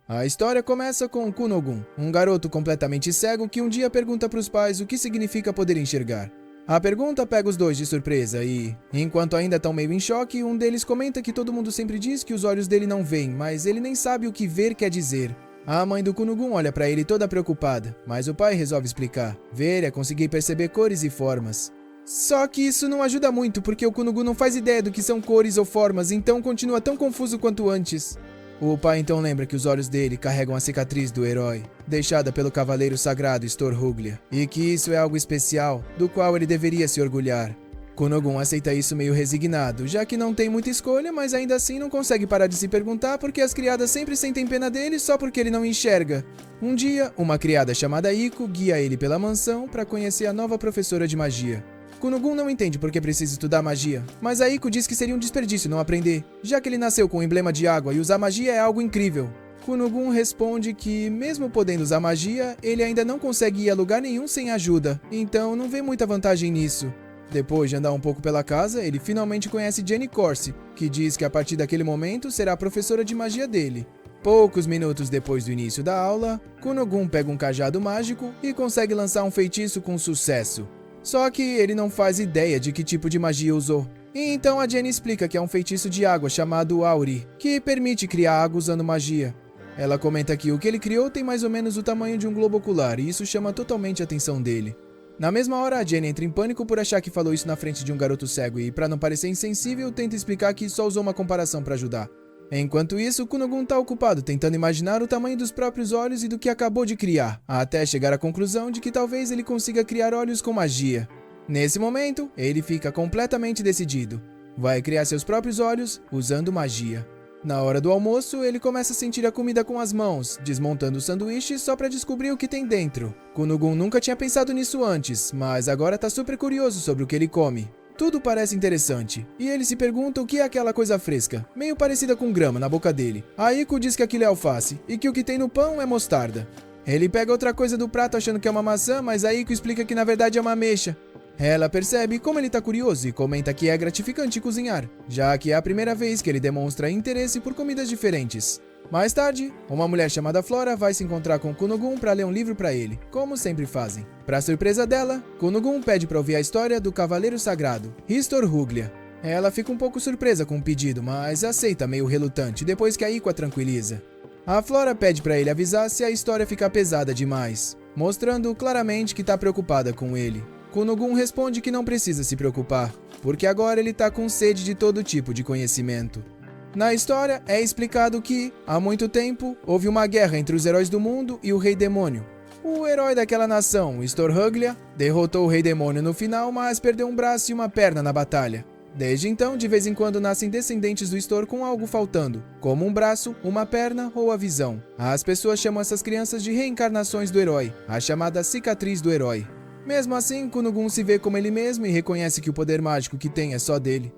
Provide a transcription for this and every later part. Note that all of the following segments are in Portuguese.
A história começa com Kunogun, um garoto completamente cego que um dia pergunta para os pais o que significa poder enxergar. A pergunta pega os dois de surpresa e, enquanto ainda estão meio em choque, um deles comenta que todo mundo sempre diz que os olhos dele não veem, mas ele nem sabe o que ver quer dizer. A mãe do Kunogun olha para ele toda preocupada, mas o pai resolve explicar. Ver é conseguir perceber cores e formas. Só que isso não ajuda muito, porque o Kunogun não faz ideia do que são cores ou formas, então continua tão confuso quanto antes. O pai então lembra que os olhos dele carregam a cicatriz do herói, deixada pelo cavaleiro sagrado Storhuglia, e que isso é algo especial, do qual ele deveria se orgulhar. Kunogun aceita isso meio resignado, já que não tem muita escolha, mas ainda assim não consegue parar de se perguntar porque as criadas sempre sentem pena dele só porque ele não enxerga. Um dia, uma criada chamada Iko guia ele pela mansão para conhecer a nova professora de magia. Kunogun não entende por que precisa estudar magia, mas a Iko diz que seria um desperdício não aprender, já que ele nasceu com o emblema de água e usar magia é algo incrível. Kunogun responde que, mesmo podendo usar magia, ele ainda não consegue ir a lugar nenhum sem ajuda, então não vê muita vantagem nisso. Depois de andar um pouco pela casa, ele finalmente conhece Jenny Corsi, que diz que a partir daquele momento será a professora de magia dele. Poucos minutos depois do início da aula, Kunogun pega um cajado mágico e consegue lançar um feitiço com sucesso. Só que ele não faz ideia de que tipo de magia usou. E então a Jenny explica que é um feitiço de água chamado Auri, que permite criar água usando magia. Ela comenta que o que ele criou tem mais ou menos o tamanho de um globo ocular e isso chama totalmente a atenção dele. Na mesma hora, a Jenny entra em pânico por achar que falou isso na frente de um garoto cego e, para não parecer insensível, tenta explicar que só usou uma comparação para ajudar. Enquanto isso, Kunogun tá ocupado tentando imaginar o tamanho dos próprios olhos e do que acabou de criar, até chegar à conclusão de que talvez ele consiga criar olhos com magia. Nesse momento, ele fica completamente decidido. Vai criar seus próprios olhos usando magia. Na hora do almoço, ele começa a sentir a comida com as mãos, desmontando o sanduíche só para descobrir o que tem dentro. Kunogun nunca tinha pensado nisso antes, mas agora tá super curioso sobre o que ele come. Tudo parece interessante, e ele se pergunta o que é aquela coisa fresca, meio parecida com grama na boca dele. A Iko diz que aquilo é alface, e que o que tem no pão é mostarda. Ele pega outra coisa do prato achando que é uma maçã, mas a Iko explica que na verdade é uma ameixa. Ela percebe como ele tá curioso e comenta que é gratificante cozinhar, já que é a primeira vez que ele demonstra interesse por comidas diferentes. Mais tarde, uma mulher chamada Flora vai se encontrar com Kunogun para ler um livro para ele, como sempre fazem. Para surpresa dela, Kunogun pede para ouvir a história do Cavaleiro Sagrado, Storhuglia. Ela fica um pouco surpresa com o pedido, mas aceita meio relutante depois que a Iko a tranquiliza. A Flora pede para ele avisar se a história ficar pesada demais, mostrando claramente que tá preocupada com ele. Kunogun responde que não precisa se preocupar, porque agora ele tá com sede de todo tipo de conhecimento. Na história, é explicado que, há muito tempo, houve uma guerra entre os heróis do mundo e o Rei Demônio. O herói daquela nação, Storhuglia, derrotou o Rei Demônio no final, mas perdeu um braço e uma perna na batalha. Desde então, de vez em quando nascem descendentes do Stor com algo faltando, como um braço, uma perna ou a visão. As pessoas chamam essas crianças de reencarnações do herói, a chamada cicatriz do herói. Mesmo assim, Kunogun se vê como ele mesmo e reconhece que o poder mágico que tem é só dele.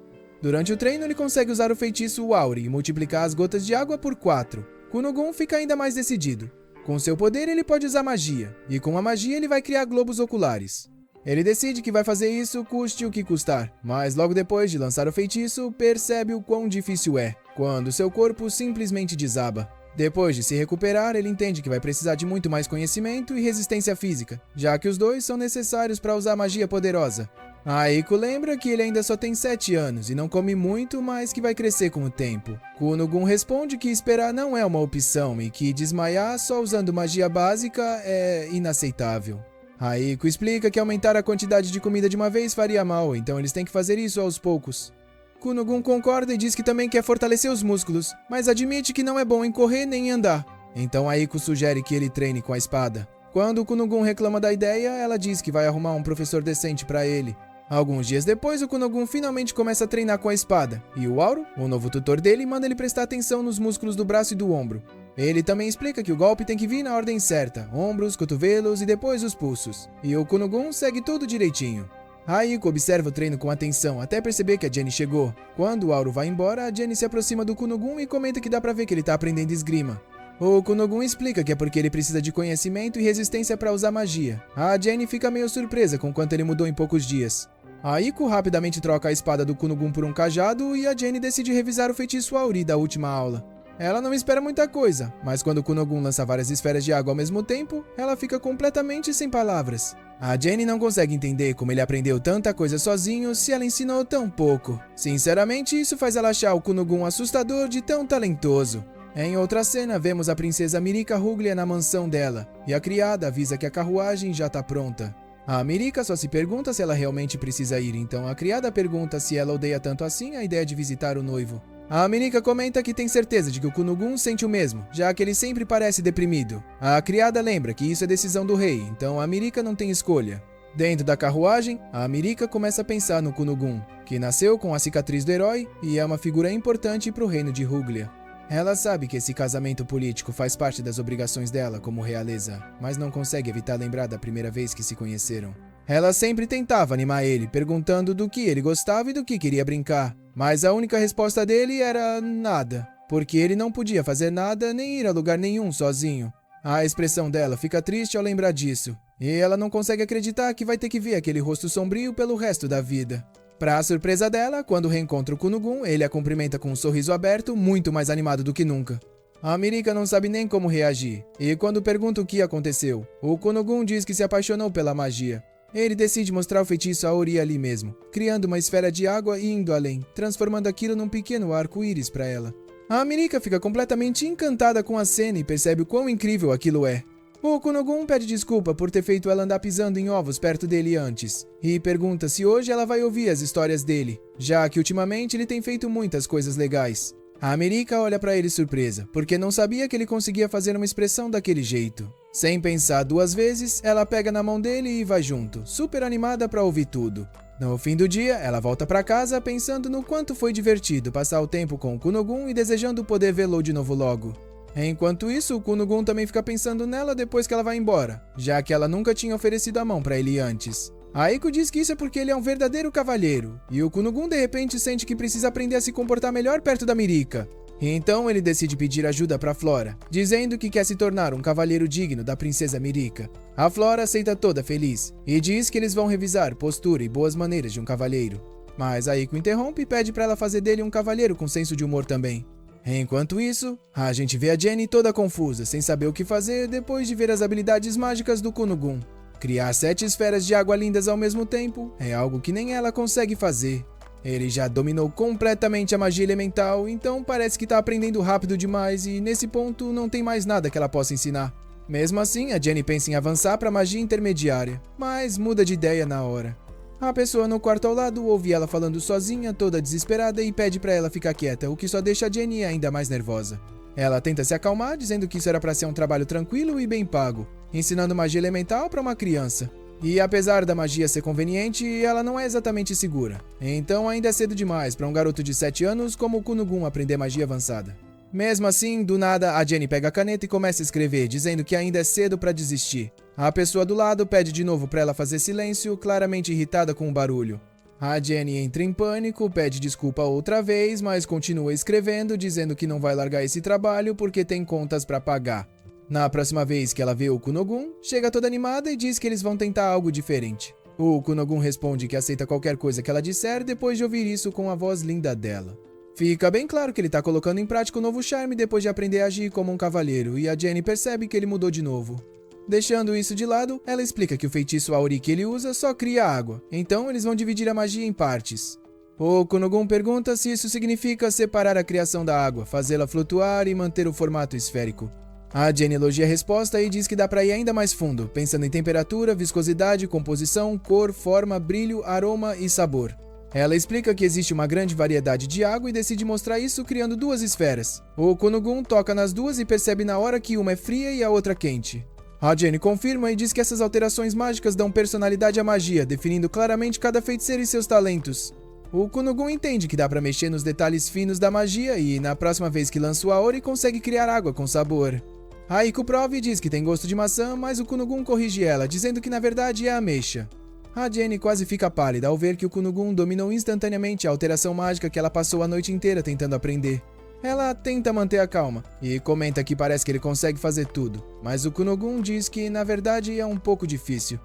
Durante o treino, ele consegue usar o feitiço Auri e multiplicar as gotas de água por 4. Kunogun fica ainda mais decidido. Com seu poder, ele pode usar magia, e com a magia ele vai criar globos oculares. Ele decide que vai fazer isso custe o que custar, mas logo depois de lançar o feitiço, percebe o quão difícil é, quando seu corpo simplesmente desaba. Depois de se recuperar, ele entende que vai precisar de muito mais conhecimento e resistência física, já que os dois são necessários para usar magia poderosa. A Iko lembra que ele ainda só tem 7 anos e não come muito, mas que vai crescer com o tempo. Kunogun responde que esperar não é uma opção e que desmaiar só usando magia básica é inaceitável. A Iko explica que aumentar a quantidade de comida de uma vez faria mal, então eles têm que fazer isso aos poucos. Kunogun concorda e diz que também quer fortalecer os músculos, mas admite que não é bom em correr nem em andar. Então a Iko sugere que ele treine com a espada. Quando Kunogun reclama da ideia, ela diz que vai arrumar um professor decente para ele. Alguns dias depois, o Kunogun finalmente começa a treinar com a espada, e o Auro, o novo tutor dele, manda ele prestar atenção nos músculos do braço e do ombro. Ele também explica que o golpe tem que vir na ordem certa, ombros, cotovelos e depois os pulsos, e o Kunogun segue tudo direitinho. A Iko observa o treino com atenção até perceber que a Jenny chegou. Quando o Auro vai embora, a Jenny se aproxima do Kunogun e comenta que dá pra ver que ele tá aprendendo esgrima. O Kunogun explica que é porque ele precisa de conhecimento e resistência para usar magia. A Jenny fica meio surpresa com quanto ele mudou em poucos dias. A Iko rapidamente troca a espada do Kunogun por um cajado e a Jenny decide revisar o feitiço Auri da última aula. Ela não espera muita coisa, mas quando Kunogun lança várias esferas de água ao mesmo tempo, ela fica completamente sem palavras. A Jenny não consegue entender como ele aprendeu tanta coisa sozinho se ela ensinou tão pouco. Sinceramente, isso faz ela achar o Kunogun assustador de tão talentoso. Em outra cena, vemos a princesa Mirika Ruglia na mansão dela, e a criada avisa que a carruagem já tá pronta. A Mirika só se pergunta se ela realmente precisa ir, então a criada pergunta se ela odeia tanto assim a ideia de visitar o noivo. A Mirika comenta que tem certeza de que o Kunogun sente o mesmo, já que ele sempre parece deprimido. A criada lembra que isso é decisão do rei, então a Mirika não tem escolha. Dentro da carruagem, a Mirika começa a pensar no Kunogun, que nasceu com a cicatriz do herói e é uma figura importante para o reino de Ruglia. Ela sabe que esse casamento político faz parte das obrigações dela como realeza, mas não consegue evitar lembrar da primeira vez que se conheceram. Ela sempre tentava animar ele, perguntando do que ele gostava e do que queria brincar, mas a única resposta dele era nada, porque ele não podia fazer nada nem ir a lugar nenhum sozinho. A expressão dela fica triste ao lembrar disso, e ela não consegue acreditar que vai ter que ver aquele rosto sombrio pelo resto da vida. Para a surpresa dela, quando reencontra o Kunogun, ele a cumprimenta com um sorriso aberto, muito mais animado do que nunca. A Mirika não sabe nem como reagir, e quando pergunta o que aconteceu, o Kunogun diz que se apaixonou pela magia. Ele decide mostrar o feitiço a Ori ali mesmo, criando uma esfera de água e indo além, transformando aquilo num pequeno arco-íris para ela. A Mirika fica completamente encantada com a cena e percebe o quão incrível aquilo é. O Kunogun pede desculpa por ter feito ela andar pisando em ovos perto dele antes, e pergunta se hoje ela vai ouvir as histórias dele, já que ultimamente ele tem feito muitas coisas legais. A Mirika olha pra ele surpresa, porque não sabia que ele conseguia fazer uma expressão daquele jeito. Sem pensar duas vezes, ela pega na mão dele e vai junto, super animada pra ouvir tudo. No fim do dia, ela volta pra casa pensando no quanto foi divertido passar o tempo com o Kunogun e desejando poder vê-lo de novo logo. Enquanto isso, o Kunogun também fica pensando nela depois que ela vai embora, já que ela nunca tinha oferecido a mão pra ele antes. A Eiko diz que isso é porque ele é um verdadeiro cavalheiro, e o Kunogun de repente sente que precisa aprender a se comportar melhor perto da Mirika. Então ele decide pedir ajuda pra Flora, dizendo que quer se tornar um cavalheiro digno da princesa Mirika. A Flora aceita toda feliz, e diz que eles vão revisar postura e boas maneiras de um cavalheiro. Mas a Eiko interrompe e pede pra ela fazer dele um cavalheiro com senso de humor também. Enquanto isso, a gente vê a Jenny toda confusa, sem saber o que fazer depois de ver as habilidades mágicas do Kunogun. Criar 7 esferas de água lindas ao mesmo tempo é algo que nem ela consegue fazer. Ele já dominou completamente a magia elemental, então parece que tá aprendendo rápido demais e nesse ponto não tem mais nada que ela possa ensinar. Mesmo assim, a Jenny pensa em avançar para magia intermediária, mas muda de ideia na hora. A pessoa no quarto ao lado ouve ela falando sozinha, toda desesperada, e pede pra ela ficar quieta, o que só deixa a Jenny ainda mais nervosa. Ela tenta se acalmar, dizendo que isso era pra ser um trabalho tranquilo e bem pago, ensinando magia elemental pra uma criança. E apesar da magia ser conveniente, ela não é exatamente segura. Então ainda é cedo demais pra um garoto de 7 anos como o Kunogun aprender magia avançada. Mesmo assim, do nada, a Jenny pega a caneta e começa a escrever, dizendo que ainda é cedo pra desistir. A pessoa do lado pede de novo pra ela fazer silêncio, claramente irritada com o barulho. A Jenny entra em pânico, pede desculpa outra vez, mas continua escrevendo, dizendo que não vai largar esse trabalho porque tem contas pra pagar. Na próxima vez que ela vê o Kunogun, chega toda animada e diz que eles vão tentar algo diferente. O Kunogun responde que aceita qualquer coisa que ela disser depois de ouvir isso com a voz linda dela. Fica bem claro que ele tá colocando em prática o novo charme depois de aprender a agir como um cavalheiro, e a Jenny percebe que ele mudou de novo. Deixando isso de lado, ela explica que o feitiço Auri que ele usa só cria água, então eles vão dividir a magia em partes. O Kunogun pergunta se isso significa separar a criação da água, fazê-la flutuar e manter o formato esférico. A Jenny elogia a resposta e diz que dá pra ir ainda mais fundo, pensando em temperatura, viscosidade, composição, cor, forma, brilho, aroma e sabor. Ela explica que existe uma grande variedade de água e decide mostrar isso criando 2 esferas. O Kunogun toca nas duas e percebe na hora que uma é fria e a outra quente. A Jenny confirma e diz que essas alterações mágicas dão personalidade à magia, definindo claramente cada feiticeiro e seus talentos. O Kunogun entende que dá pra mexer nos detalhes finos da magia e, na próxima vez que lança o Aori, consegue criar água com sabor. A Eiko prova e diz que tem gosto de maçã, mas o Kunogun corrige ela, dizendo que na verdade é ameixa. A Jenny quase fica pálida ao ver que o Kunogun dominou instantaneamente a alteração mágica que ela passou a noite inteira tentando aprender. Ela tenta manter a calma e comenta que parece que ele consegue fazer tudo, mas o Kunogun diz que na verdade é um pouco difícil.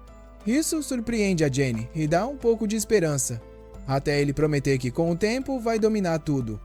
Isso surpreende a Jenny e dá um pouco de esperança, até ele prometer que com o tempo vai dominar tudo.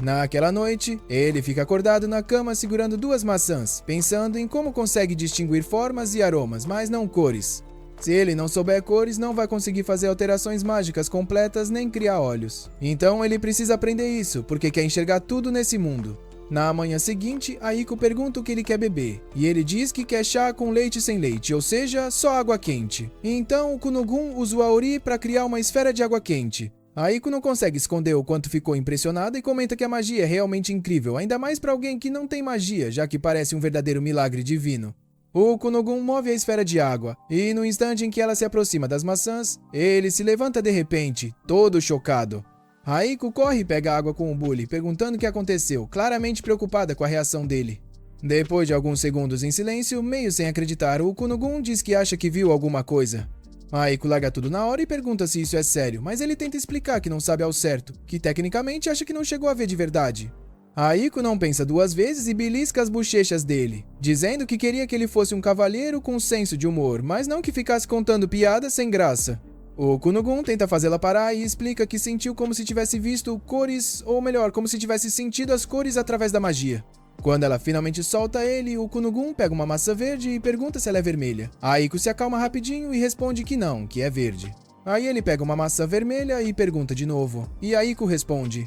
Naquela noite, ele fica acordado na cama segurando 2 maçãs, pensando em como consegue distinguir formas e aromas, mas não cores. Se ele não souber cores, não vai conseguir fazer alterações mágicas completas nem criar olhos. Então ele precisa aprender isso, porque quer enxergar tudo nesse mundo. Na manhã seguinte, Aiko pergunta o que ele quer beber, e ele diz que quer chá com leite sem leite, ou seja, só água quente. Então o Kunogun usa o Aori para criar uma esfera de água quente. Aiko não consegue esconder o quanto ficou impressionada e comenta que a magia é realmente incrível, ainda mais para alguém que não tem magia, já que parece um verdadeiro milagre divino. O Kunogun move a esfera de água, e no instante em que ela se aproxima das maçãs, ele se levanta de repente, todo chocado. Aiko corre e pega água com o Bully, perguntando o que aconteceu, claramente preocupada com a reação dele. Depois de alguns segundos em silêncio, meio sem acreditar, o Kunogun diz que acha que viu alguma coisa. Aiko larga tudo na hora e pergunta se isso é sério, mas ele tenta explicar que não sabe ao certo, que tecnicamente acha que não chegou a ver de verdade. Aiko não pensa 2 vezes e belisca as bochechas dele, dizendo que queria que ele fosse um cavalheiro com senso de humor, mas não que ficasse contando piadas sem graça. O Kunogun tenta fazê-la parar e explica que sentiu como se tivesse visto cores, ou melhor, como se tivesse sentido as cores através da magia. Quando ela finalmente solta ele, o Kunogun pega uma maçã verde e pergunta se ela é vermelha. Aiko se acalma rapidinho e responde que não, que é verde. Aí ele pega uma maçã vermelha e pergunta de novo, e Aiko responde.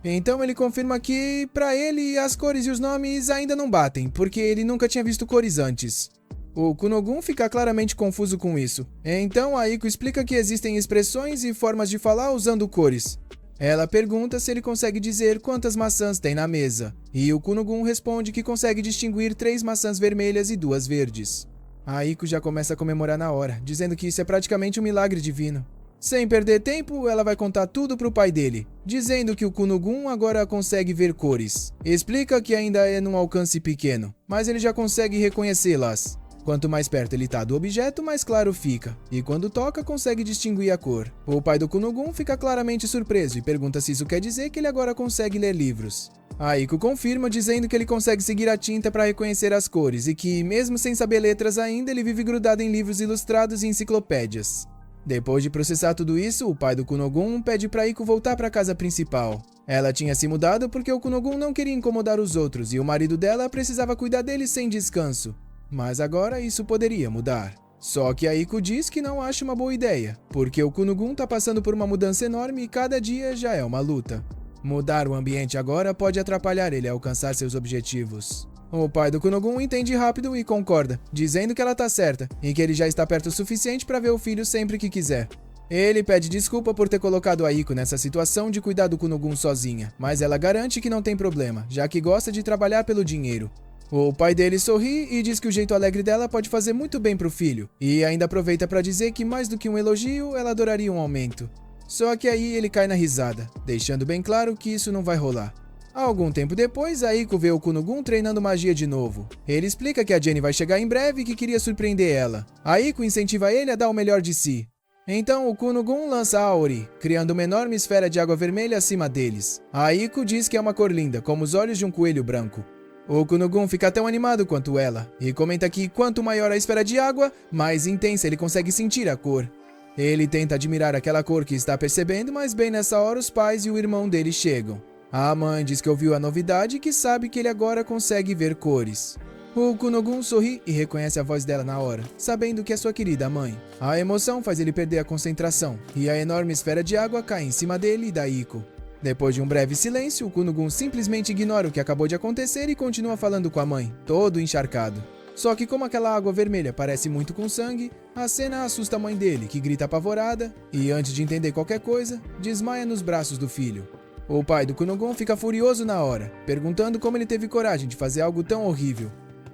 Então ele confirma que, pra ele, as cores e os nomes ainda não batem, porque ele nunca tinha visto cores antes. O Kunogun fica claramente confuso com isso. Então Aiko explica que existem expressões e formas de falar usando cores. Ela pergunta se ele consegue dizer quantas maçãs tem na mesa, e o Kunogun responde que consegue distinguir 3 maçãs vermelhas e 2 verdes. Aiko já começa a comemorar na hora, dizendo que isso é praticamente um milagre divino. Sem perder tempo, ela vai contar tudo pro pai dele, dizendo que o Kunogun agora consegue ver cores. Explica que ainda é num alcance pequeno, mas ele já consegue reconhecê-las. Quanto mais perto ele tá do objeto, mais claro fica, e quando toca, consegue distinguir a cor. O pai do Kunogun fica claramente surpreso e pergunta se isso quer dizer que ele agora consegue ler livros. Aiko confirma, dizendo que ele consegue seguir a tinta para reconhecer as cores e que, mesmo sem saber letras ainda, ele vive grudado em livros ilustrados e enciclopédias. Depois de processar tudo isso, o pai do Kunogun pede para Aiko voltar para a casa principal. Ela tinha se mudado porque o Kunogun não queria incomodar os outros e o marido dela precisava cuidar dele sem descanso. Mas agora isso poderia mudar. Só que Aiko diz que não acha uma boa ideia, porque o Kunogun tá passando por uma mudança enorme e cada dia já é uma luta. Mudar o ambiente agora pode atrapalhar ele a alcançar seus objetivos. O pai do Kunogun entende rápido e concorda, dizendo que ela tá certa e que ele já está perto o suficiente para ver o filho sempre que quiser. Ele pede desculpa por ter colocado Aiko nessa situação de cuidar do Kunogun sozinha, mas ela garante que não tem problema, já que gosta de trabalhar pelo dinheiro. O pai dele sorri e diz que o jeito alegre dela pode fazer muito bem pro filho, e ainda aproveita para dizer que mais do que um elogio, ela adoraria um aumento. Só que aí ele cai na risada, deixando bem claro que isso não vai rolar. Algum tempo depois, Aiko vê o Kunogun treinando magia de novo. Ele explica que a Jenny vai chegar em breve e que queria surpreender ela. Aiko incentiva ele a dar o melhor de si. Então o Kunogun lança a Aori, criando uma enorme esfera de água vermelha acima deles. Aiko diz que é uma cor linda, como os olhos de um coelho branco. O Kunogun fica tão animado quanto ela, e comenta que quanto maior a esfera de água, mais intensa ele consegue sentir a cor. Ele tenta admirar aquela cor que está percebendo, mas bem nessa hora os pais e o irmão dele chegam. A mãe diz que ouviu a novidade e que sabe que ele agora consegue ver cores. O Kunogun sorri e reconhece a voz dela na hora, sabendo que é sua querida mãe. A emoção faz ele perder a concentração, e a enorme esfera de água cai em cima dele e da Aiko. Depois de um breve silêncio, o Kunogun simplesmente ignora o que acabou de acontecer e continua falando com a mãe, todo encharcado. Só que como aquela água vermelha parece muito com sangue, a cena assusta a mãe dele, que grita apavorada e, antes de entender qualquer coisa, desmaia nos braços do filho. O pai do Kunogun fica furioso na hora, perguntando como ele teve coragem de fazer algo tão horrível.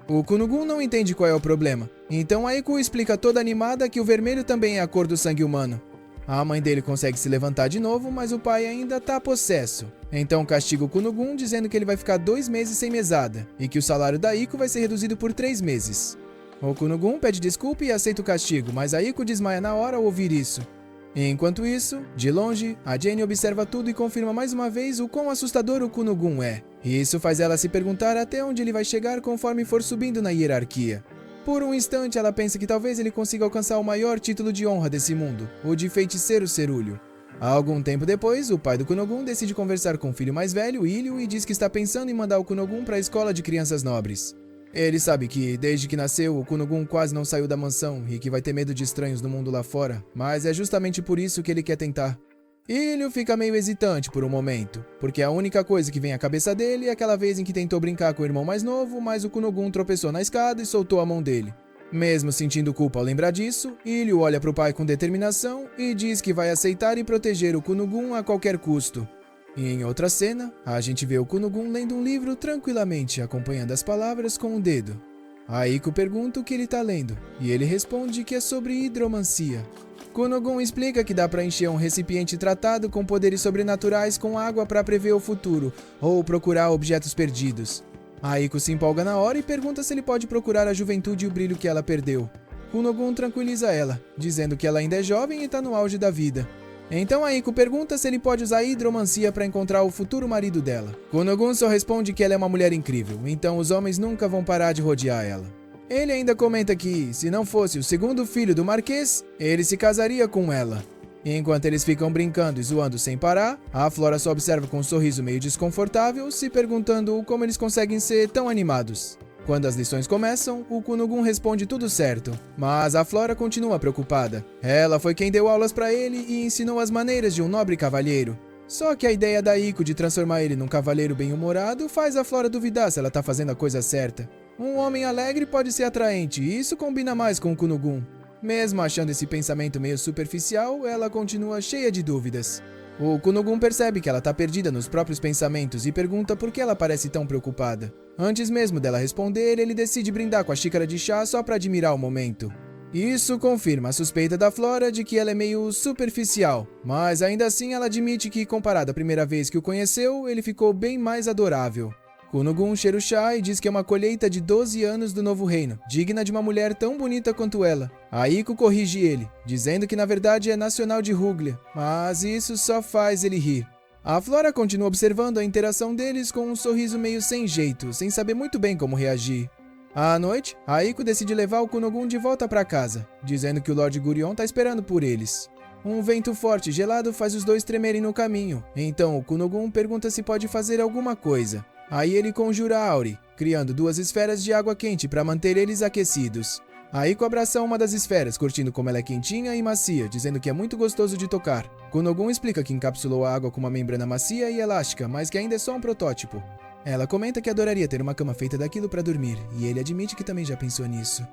O Kunogun não entende qual é o problema, então Aiko explica toda animada que o vermelho também é a cor do sangue humano. A mãe dele consegue se levantar de novo, mas o pai ainda tá possesso. Então castiga o Kunogun, dizendo que ele vai ficar 2 meses sem mesada, e que o salário da Aiko vai ser reduzido por 3 meses. O Kunogun pede desculpa e aceita o castigo, mas a Aiko desmaia na hora ao ouvir isso. Enquanto isso, de longe, a Jenny observa tudo e confirma mais uma vez o quão assustador o Kunogun é. E isso faz ela se perguntar até onde ele vai chegar conforme for subindo na hierarquia. Por um instante, ela pensa que talvez ele consiga alcançar o maior título de honra desse mundo, o de feiticeiro cerúleo. Algum tempo depois, o pai do Kunogun decide conversar com o filho mais velho, Ilho, e diz que está pensando em mandar o Kunogun para a escola de crianças nobres. Ele sabe que, desde que nasceu, o Kunogun quase não saiu da mansão e que vai ter medo de estranhos no mundo lá fora, mas é justamente por isso que ele quer tentar. Ilho fica meio hesitante por um momento, porque a única coisa que vem à cabeça dele é aquela vez em que tentou brincar com o irmão mais novo, mas o Kunogun tropeçou na escada e soltou a mão dele. Mesmo sentindo culpa ao lembrar disso, Ilho olha para o pai com determinação e diz que vai aceitar e proteger o Kunogun a qualquer custo. E em outra cena, a gente vê o Kunogun lendo um livro tranquilamente, acompanhando as palavras com o dedo. Aiko pergunta o que ele está lendo, e ele responde que é sobre hidromancia. Kunogun explica que dá para encher um recipiente tratado com poderes sobrenaturais com água para prever o futuro, ou procurar objetos perdidos. Aiko se empolga na hora e pergunta se ele pode procurar a juventude e o brilho que ela perdeu. Kunogun tranquiliza ela, dizendo que ela ainda é jovem e está no auge da vida. Então Aiko pergunta se ele pode usar a hidromancia para encontrar o futuro marido dela. Kunogun só responde que ela é uma mulher incrível, então os homens nunca vão parar de rodear ela. Ele ainda comenta que, se não fosse o segundo filho do Marquês, ele se casaria com ela. Enquanto eles ficam brincando e zoando sem parar, a Flora só observa com um sorriso meio desconfortável, se perguntando como eles conseguem ser tão animados. Quando as lições começam, o Kunogun responde tudo certo, mas a Flora continua preocupada. Ela foi quem deu aulas para ele e ensinou as maneiras de um nobre cavalheiro. Só que a ideia da Aiko de transformar ele num cavaleiro bem-humorado faz a Flora duvidar se ela tá fazendo a coisa certa. Um homem alegre pode ser atraente e isso combina mais com o Kunogun. Mesmo achando esse pensamento meio superficial, ela continua cheia de dúvidas. O Kunogun percebe que ela está perdida nos próprios pensamentos e pergunta por que ela parece tão preocupada. Antes mesmo dela responder, ele decide brindar com a xícara de chá só para admirar o momento. Isso confirma a suspeita da Flora de que ela é meio superficial, mas ainda assim ela admite que, comparado à primeira vez que o conheceu, ele ficou bem mais adorável. Kunogun cheira o chá e diz que é uma colheita de 12 anos do novo reino, digna de uma mulher tão bonita quanto ela. Aiko corrige ele, dizendo que na verdade é nacional de Ruglia, mas isso só faz ele rir. A Flora continua observando a interação deles com um sorriso meio sem jeito, sem saber muito bem como reagir. À noite, Aiko decide levar o Kunogun de volta para casa, dizendo que o Lord Gurion está esperando por eles. Um vento forte e gelado faz os dois tremerem no caminho, então o Kunogun pergunta se pode fazer alguma coisa. Aí ele conjura Auri, criando 2 esferas de água quente para manter eles aquecidos. Aiko abraça uma das esferas, curtindo como ela é quentinha e macia, dizendo que é muito gostoso de tocar. Kunogun explica que encapsulou a água com uma membrana macia e elástica, mas que ainda é só um protótipo. Ela comenta que adoraria ter uma cama feita daquilo para dormir, e ele admite que também já pensou nisso.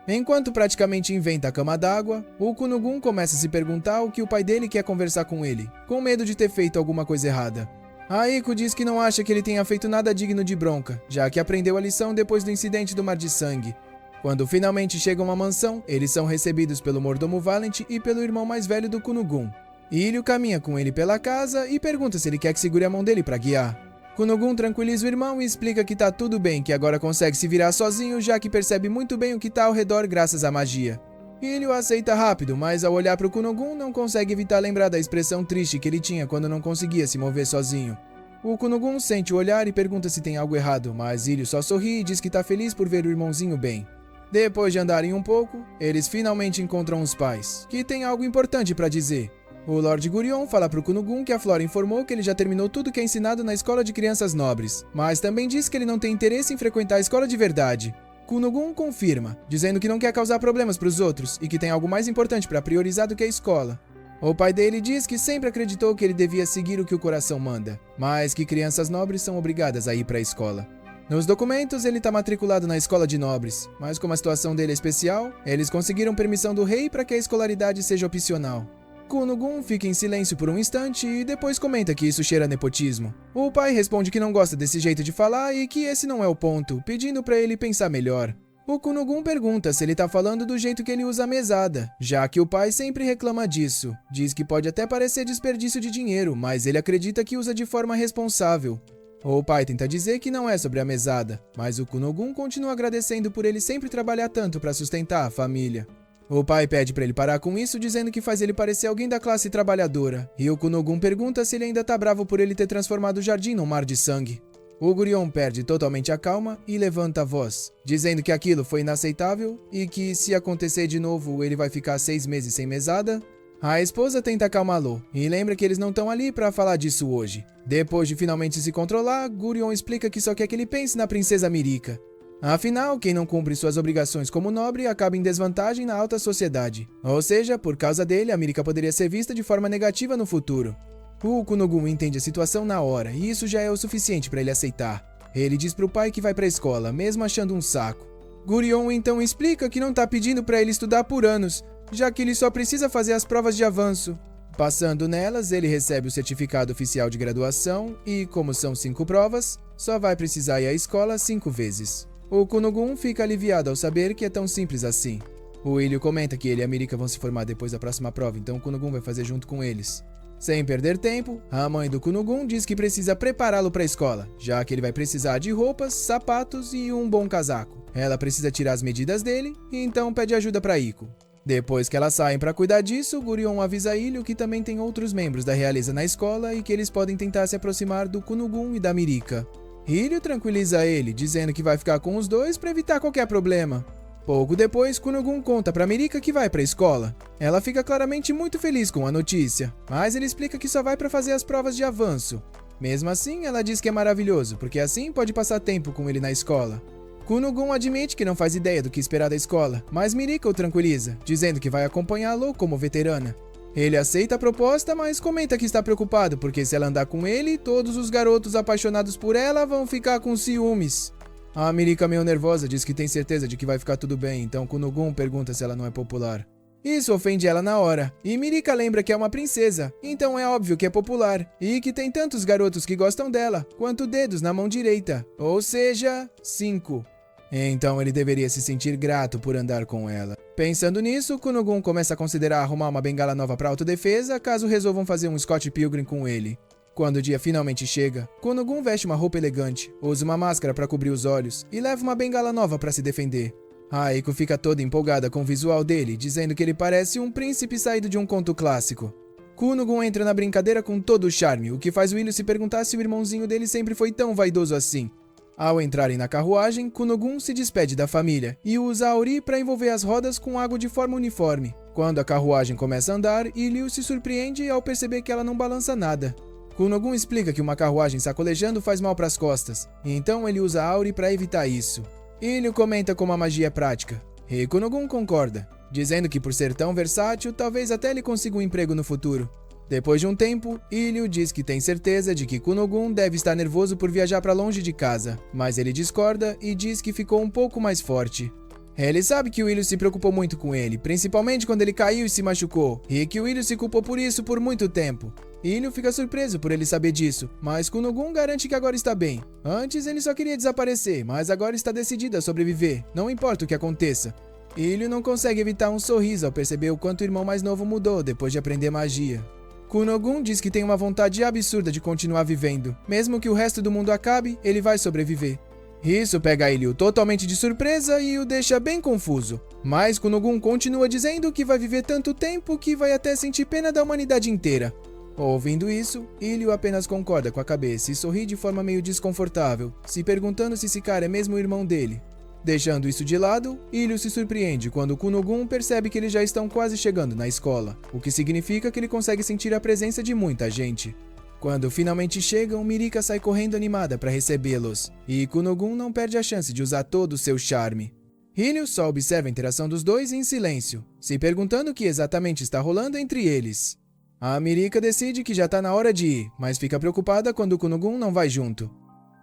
Enquanto praticamente inventa a cama d'água, o Kunogun começa a se perguntar o que o pai dele quer conversar com ele, com medo de ter feito alguma coisa errada. Aiko diz que não acha que ele tenha feito nada digno de bronca, já que aprendeu a lição depois do incidente do Mar de Sangue. Quando finalmente chegam à mansão, eles são recebidos pelo mordomo Valent e pelo irmão mais velho do Kunogun. Ilho caminha com ele pela casa e pergunta se ele quer que segure a mão dele para guiar. Kunogun tranquiliza o irmão e explica que tá tudo bem, que agora consegue se virar sozinho, já que percebe muito bem o que tá ao redor graças à magia. Ilho aceita rápido, mas ao olhar para o Kunogun não consegue evitar lembrar da expressão triste que ele tinha quando não conseguia se mover sozinho. O Kunogun sente o olhar e pergunta se tem algo errado, mas Ilho só sorri e diz que tá feliz por ver o irmãozinho bem. Depois de andarem um pouco, eles finalmente encontram os pais, que têm algo importante para dizer. O Lord Gurion fala pro Kunogun que a Flora informou que ele já terminou tudo que é ensinado na escola de crianças nobres, mas também diz que ele não tem interesse em frequentar a escola de verdade. Kunogun confirma, dizendo que não quer causar problemas para os outros e que tem algo mais importante para priorizar do que a escola. O pai dele diz que sempre acreditou que ele devia seguir o que o coração manda, mas que crianças nobres são obrigadas a ir para a escola. Nos documentos, ele está matriculado na escola de nobres, mas como a situação dele é especial, eles conseguiram permissão do rei para que a escolaridade seja opcional. Kunogun fica em silêncio por um instante e depois comenta que isso cheira a nepotismo. O pai responde que não gosta desse jeito de falar e que esse não é o ponto, pedindo para ele pensar melhor. O Kunogun pergunta se ele tá falando do jeito que ele usa a mesada, já que o pai sempre reclama disso. Diz que pode até parecer desperdício de dinheiro, mas ele acredita que usa de forma responsável. O pai tenta dizer que não é sobre a mesada, mas o Kunogun continua agradecendo por ele sempre trabalhar tanto para sustentar a família. O pai pede para ele parar com isso, dizendo que faz ele parecer alguém da classe trabalhadora, e o Kunogun pergunta se ele ainda tá bravo por ele ter transformado o jardim num mar de sangue. O Gurion perde totalmente a calma e levanta a voz, dizendo que aquilo foi inaceitável e que, se acontecer de novo, ele vai ficar 6 meses sem mesada. A esposa tenta acalmá-lo e lembra que eles não estão ali para falar disso hoje. Depois de finalmente se controlar, Gurion explica que só quer que ele pense na princesa Mirika. Afinal, quem não cumpre suas obrigações como nobre acaba em desvantagem na alta sociedade. Ou seja, por causa dele, a Mirika poderia ser vista de forma negativa no futuro. O Kunogun entende a situação na hora e isso já é o suficiente para ele aceitar. Ele diz pro pai que vai pra escola, mesmo achando um saco. Gurion então explica que não tá pedindo para ele estudar por anos, já que ele só precisa fazer as provas de avanço. Passando nelas, ele recebe o certificado oficial de graduação e, como são 5 provas, só vai precisar ir à escola 5 vezes. O Kunogun fica aliviado ao saber que é tão simples assim. O Ilho comenta que ele e a Mirika vão se formar depois da próxima prova, então o Kunogun vai fazer junto com eles. Sem perder tempo, a mãe do Kunogun diz que precisa prepará-lo para a escola, já que ele vai precisar de roupas, sapatos e um bom casaco. Ela precisa tirar as medidas dele e então pede ajuda para Iko. Depois que elas saem para cuidar disso, Gurion avisa Ilho que também tem outros membros da realeza na escola e que eles podem tentar se aproximar do Kunogun e da Mirika. Ilho tranquiliza ele, dizendo que vai ficar com os dois para evitar qualquer problema. Pouco depois, Kunogun conta para Mirika que vai para a escola. Ela fica claramente muito feliz com a notícia, mas ele explica que só vai para fazer as provas de avanço. Mesmo assim, ela diz que é maravilhoso, porque assim pode passar tempo com ele na escola. Kunogun admite que não faz ideia do que esperar da escola, mas Mirika o tranquiliza, dizendo que vai acompanhá-lo como veterana. Ele aceita a proposta, mas comenta que está preocupado, porque se ela andar com ele, todos os garotos apaixonados por ela vão ficar com ciúmes. A Mirika, meio nervosa, diz que tem certeza de que vai ficar tudo bem, então Kunogun pergunta se ela não é popular. Isso ofende ela na hora, e Mirika lembra que é uma princesa, então é óbvio que é popular, e que tem tantos garotos que gostam dela, quanto dedos na mão direita, ou seja, 5. Então ele deveria se sentir grato por andar com ela. Pensando nisso, Kunogun começa a considerar arrumar uma bengala nova para autodefesa caso resolvam fazer um Scott Pilgrim com ele. Quando o dia finalmente chega, Kunogun veste uma roupa elegante, usa uma máscara para cobrir os olhos e leva uma bengala nova para se defender. Aiko fica toda empolgada com o visual dele, dizendo que ele parece um príncipe saído de um conto clássico. Kunogun entra na brincadeira com todo o charme, o que faz o Ilho se perguntar se o irmãozinho dele sempre foi tão vaidoso assim. Ao entrarem na carruagem, Kunogun se despede da família e usa Auri para envolver as rodas com água de forma uniforme. Quando a carruagem começa a andar, Ilho se surpreende ao perceber que ela não balança nada. Kunogun explica que uma carruagem sacolejando faz mal para as costas, então ele usa Auri para evitar isso. Ilho comenta como a magia é prática, e Kunogun concorda, dizendo que por ser tão versátil, talvez até ele consiga um emprego no futuro. Depois de um tempo, Ilho diz que tem certeza de que Kunogun deve estar nervoso por viajar para longe de casa, mas ele discorda e diz que ficou um pouco mais forte. Ele sabe que o Ilho se preocupou muito com ele, principalmente quando ele caiu e se machucou, e que o Ilho se culpou por isso por muito tempo. Ilho fica surpreso por ele saber disso, mas Kunogun garante que agora está bem. Antes ele só queria desaparecer, mas agora está decidido a sobreviver, não importa o que aconteça. Ilho não consegue evitar um sorriso ao perceber o quanto o irmão mais novo mudou depois de aprender magia. Kunogun diz que tem uma vontade absurda de continuar vivendo. Mesmo que o resto do mundo acabe, ele vai sobreviver. Isso pega Ilho totalmente de surpresa e o deixa bem confuso. Mas Kunogun continua dizendo que vai viver tanto tempo que vai até sentir pena da humanidade inteira. Ouvindo isso, Ilho apenas concorda com a cabeça e sorri de forma meio desconfortável, se perguntando se esse cara é mesmo o irmão dele. Deixando isso de lado, Ilho se surpreende quando Kunogun percebe que eles já estão quase chegando na escola, o que significa que ele consegue sentir a presença de muita gente. Quando finalmente chegam, Mirika sai correndo animada para recebê-los, e Kunogun não perde a chance de usar todo o seu charme. Ilho só observa a interação dos dois em silêncio, se perguntando o que exatamente está rolando entre eles. A Mirika decide que já está na hora de ir, mas fica preocupada quando Kunogun não vai junto.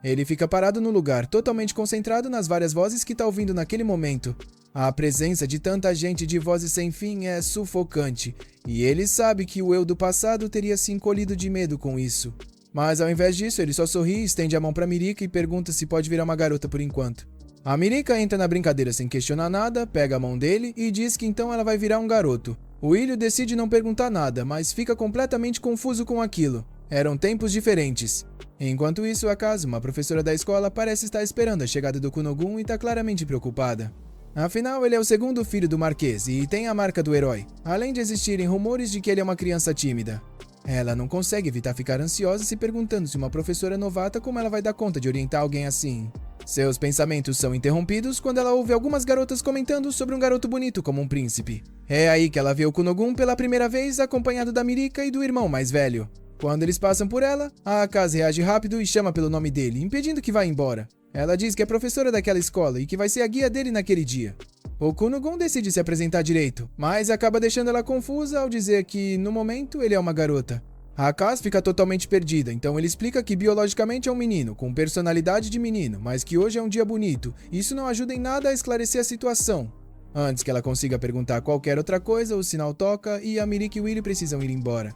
Ele fica parado no lugar, totalmente concentrado nas várias vozes que está ouvindo naquele momento. A presença de tanta gente de vozes sem fim é sufocante, e ele sabe que o eu do passado teria se encolhido de medo com isso. Mas ao invés disso, ele só sorri, estende a mão para Mirika e pergunta se pode virar uma garota por enquanto. A Mirika entra na brincadeira sem questionar nada, pega a mão dele e diz que então ela vai virar um garoto. O Ilho decide não perguntar nada, mas fica completamente confuso com aquilo. Eram tempos diferentes. Enquanto isso, a Kazu, uma professora da escola, parece estar esperando a chegada do Kunogun e está claramente preocupada. Afinal, ele é o segundo filho do Marquês e tem a marca do herói, além de existirem rumores de que ele é uma criança tímida. Ela não consegue evitar ficar ansiosa se perguntando se uma professora novata como ela vai dar conta de orientar alguém assim. Seus pensamentos são interrompidos quando ela ouve algumas garotas comentando sobre um garoto bonito como um príncipe. É aí que ela vê o Kunogun pela primeira vez, acompanhado da Mirika e do irmão mais velho. Quando eles passam por ela, a Akaze reage rápido e chama pelo nome dele, impedindo que vá embora. Ela diz que é professora daquela escola e que vai ser a guia dele naquele dia. O Kunogun decide se apresentar direito, mas acaba deixando ela confusa ao dizer que, no momento, ele é uma garota. A Akaze fica totalmente perdida, então ele explica que biologicamente é um menino, com personalidade de menino, mas que hoje é um dia bonito. Isso não ajuda em nada a esclarecer a situação. Antes que ela consiga perguntar qualquer outra coisa, o sinal toca e a Mirika e o Willy precisam ir embora.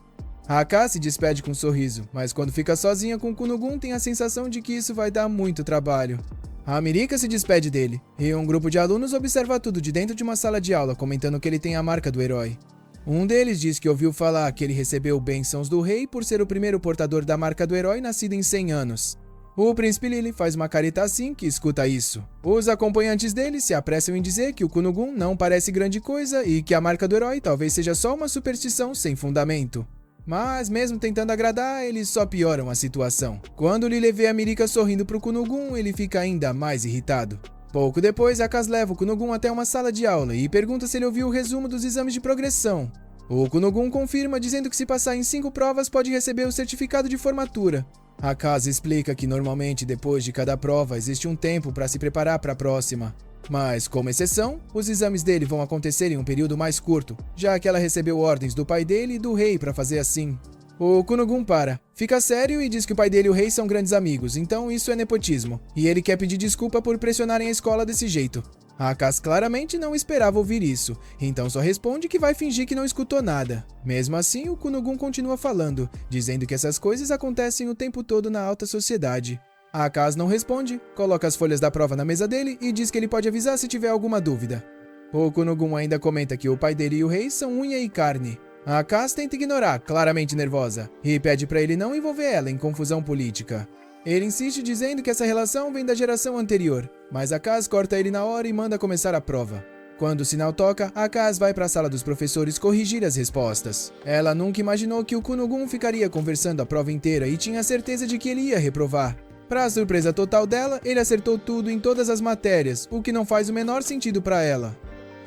A Akaze se despede com um sorriso, mas quando fica sozinha com o Kunogun tem a sensação de que isso vai dar muito trabalho. A Mirika se despede dele, e um grupo de alunos observa tudo de dentro de uma sala de aula, comentando que ele tem a marca do herói. Um deles diz que ouviu falar que ele recebeu bênçãos do rei por ser o primeiro portador da marca do herói nascido em 100 anos. O príncipe Lily faz uma careta assim que escuta isso. Os acompanhantes dele se apressam em dizer que o Kunogun não parece grande coisa e que a marca do herói talvez seja só uma superstição sem fundamento. Mas mesmo tentando agradar, eles só pioram a situação. Quando Lily vê a Mirika sorrindo pro Kunogun, ele fica ainda mais irritado. Pouco depois, a Akaze leva o Kunogun até uma sala de aula e pergunta se ele ouviu o resumo dos exames de progressão. O Kunogun confirma, dizendo que se passar em 5 provas pode receber o certificado de formatura. A Akaze explica que normalmente depois de cada prova existe um tempo para se preparar para a próxima. Mas, como exceção, os exames dele vão acontecer em um período mais curto, já que ela recebeu ordens do pai dele e do rei para fazer assim. O Kunogun fica sério e diz que o pai dele e o rei são grandes amigos, então isso é nepotismo, e ele quer pedir desculpa por pressionarem a escola desse jeito. A Akaze claramente não esperava ouvir isso, então só responde que vai fingir que não escutou nada. Mesmo assim, o Kunogun continua falando, dizendo que essas coisas acontecem o tempo todo na alta sociedade. A Akaze não responde, coloca as folhas da prova na mesa dele e diz que ele pode avisar se tiver alguma dúvida. O Kunogun ainda comenta que o pai dele e o rei são unha e carne. A Akaze tenta ignorar, claramente nervosa, e pede para ele não envolver ela em confusão política. Ele insiste dizendo que essa relação vem da geração anterior, mas a Akaze corta ele na hora e manda começar a prova. Quando o sinal toca, a Akaze vai para a sala dos professores corrigir as respostas. Ela nunca imaginou que o Kunogun ficaria conversando a prova inteira e tinha certeza de que ele ia reprovar. Para a surpresa total dela, ele acertou tudo em todas as matérias, o que não faz o menor sentido para ela.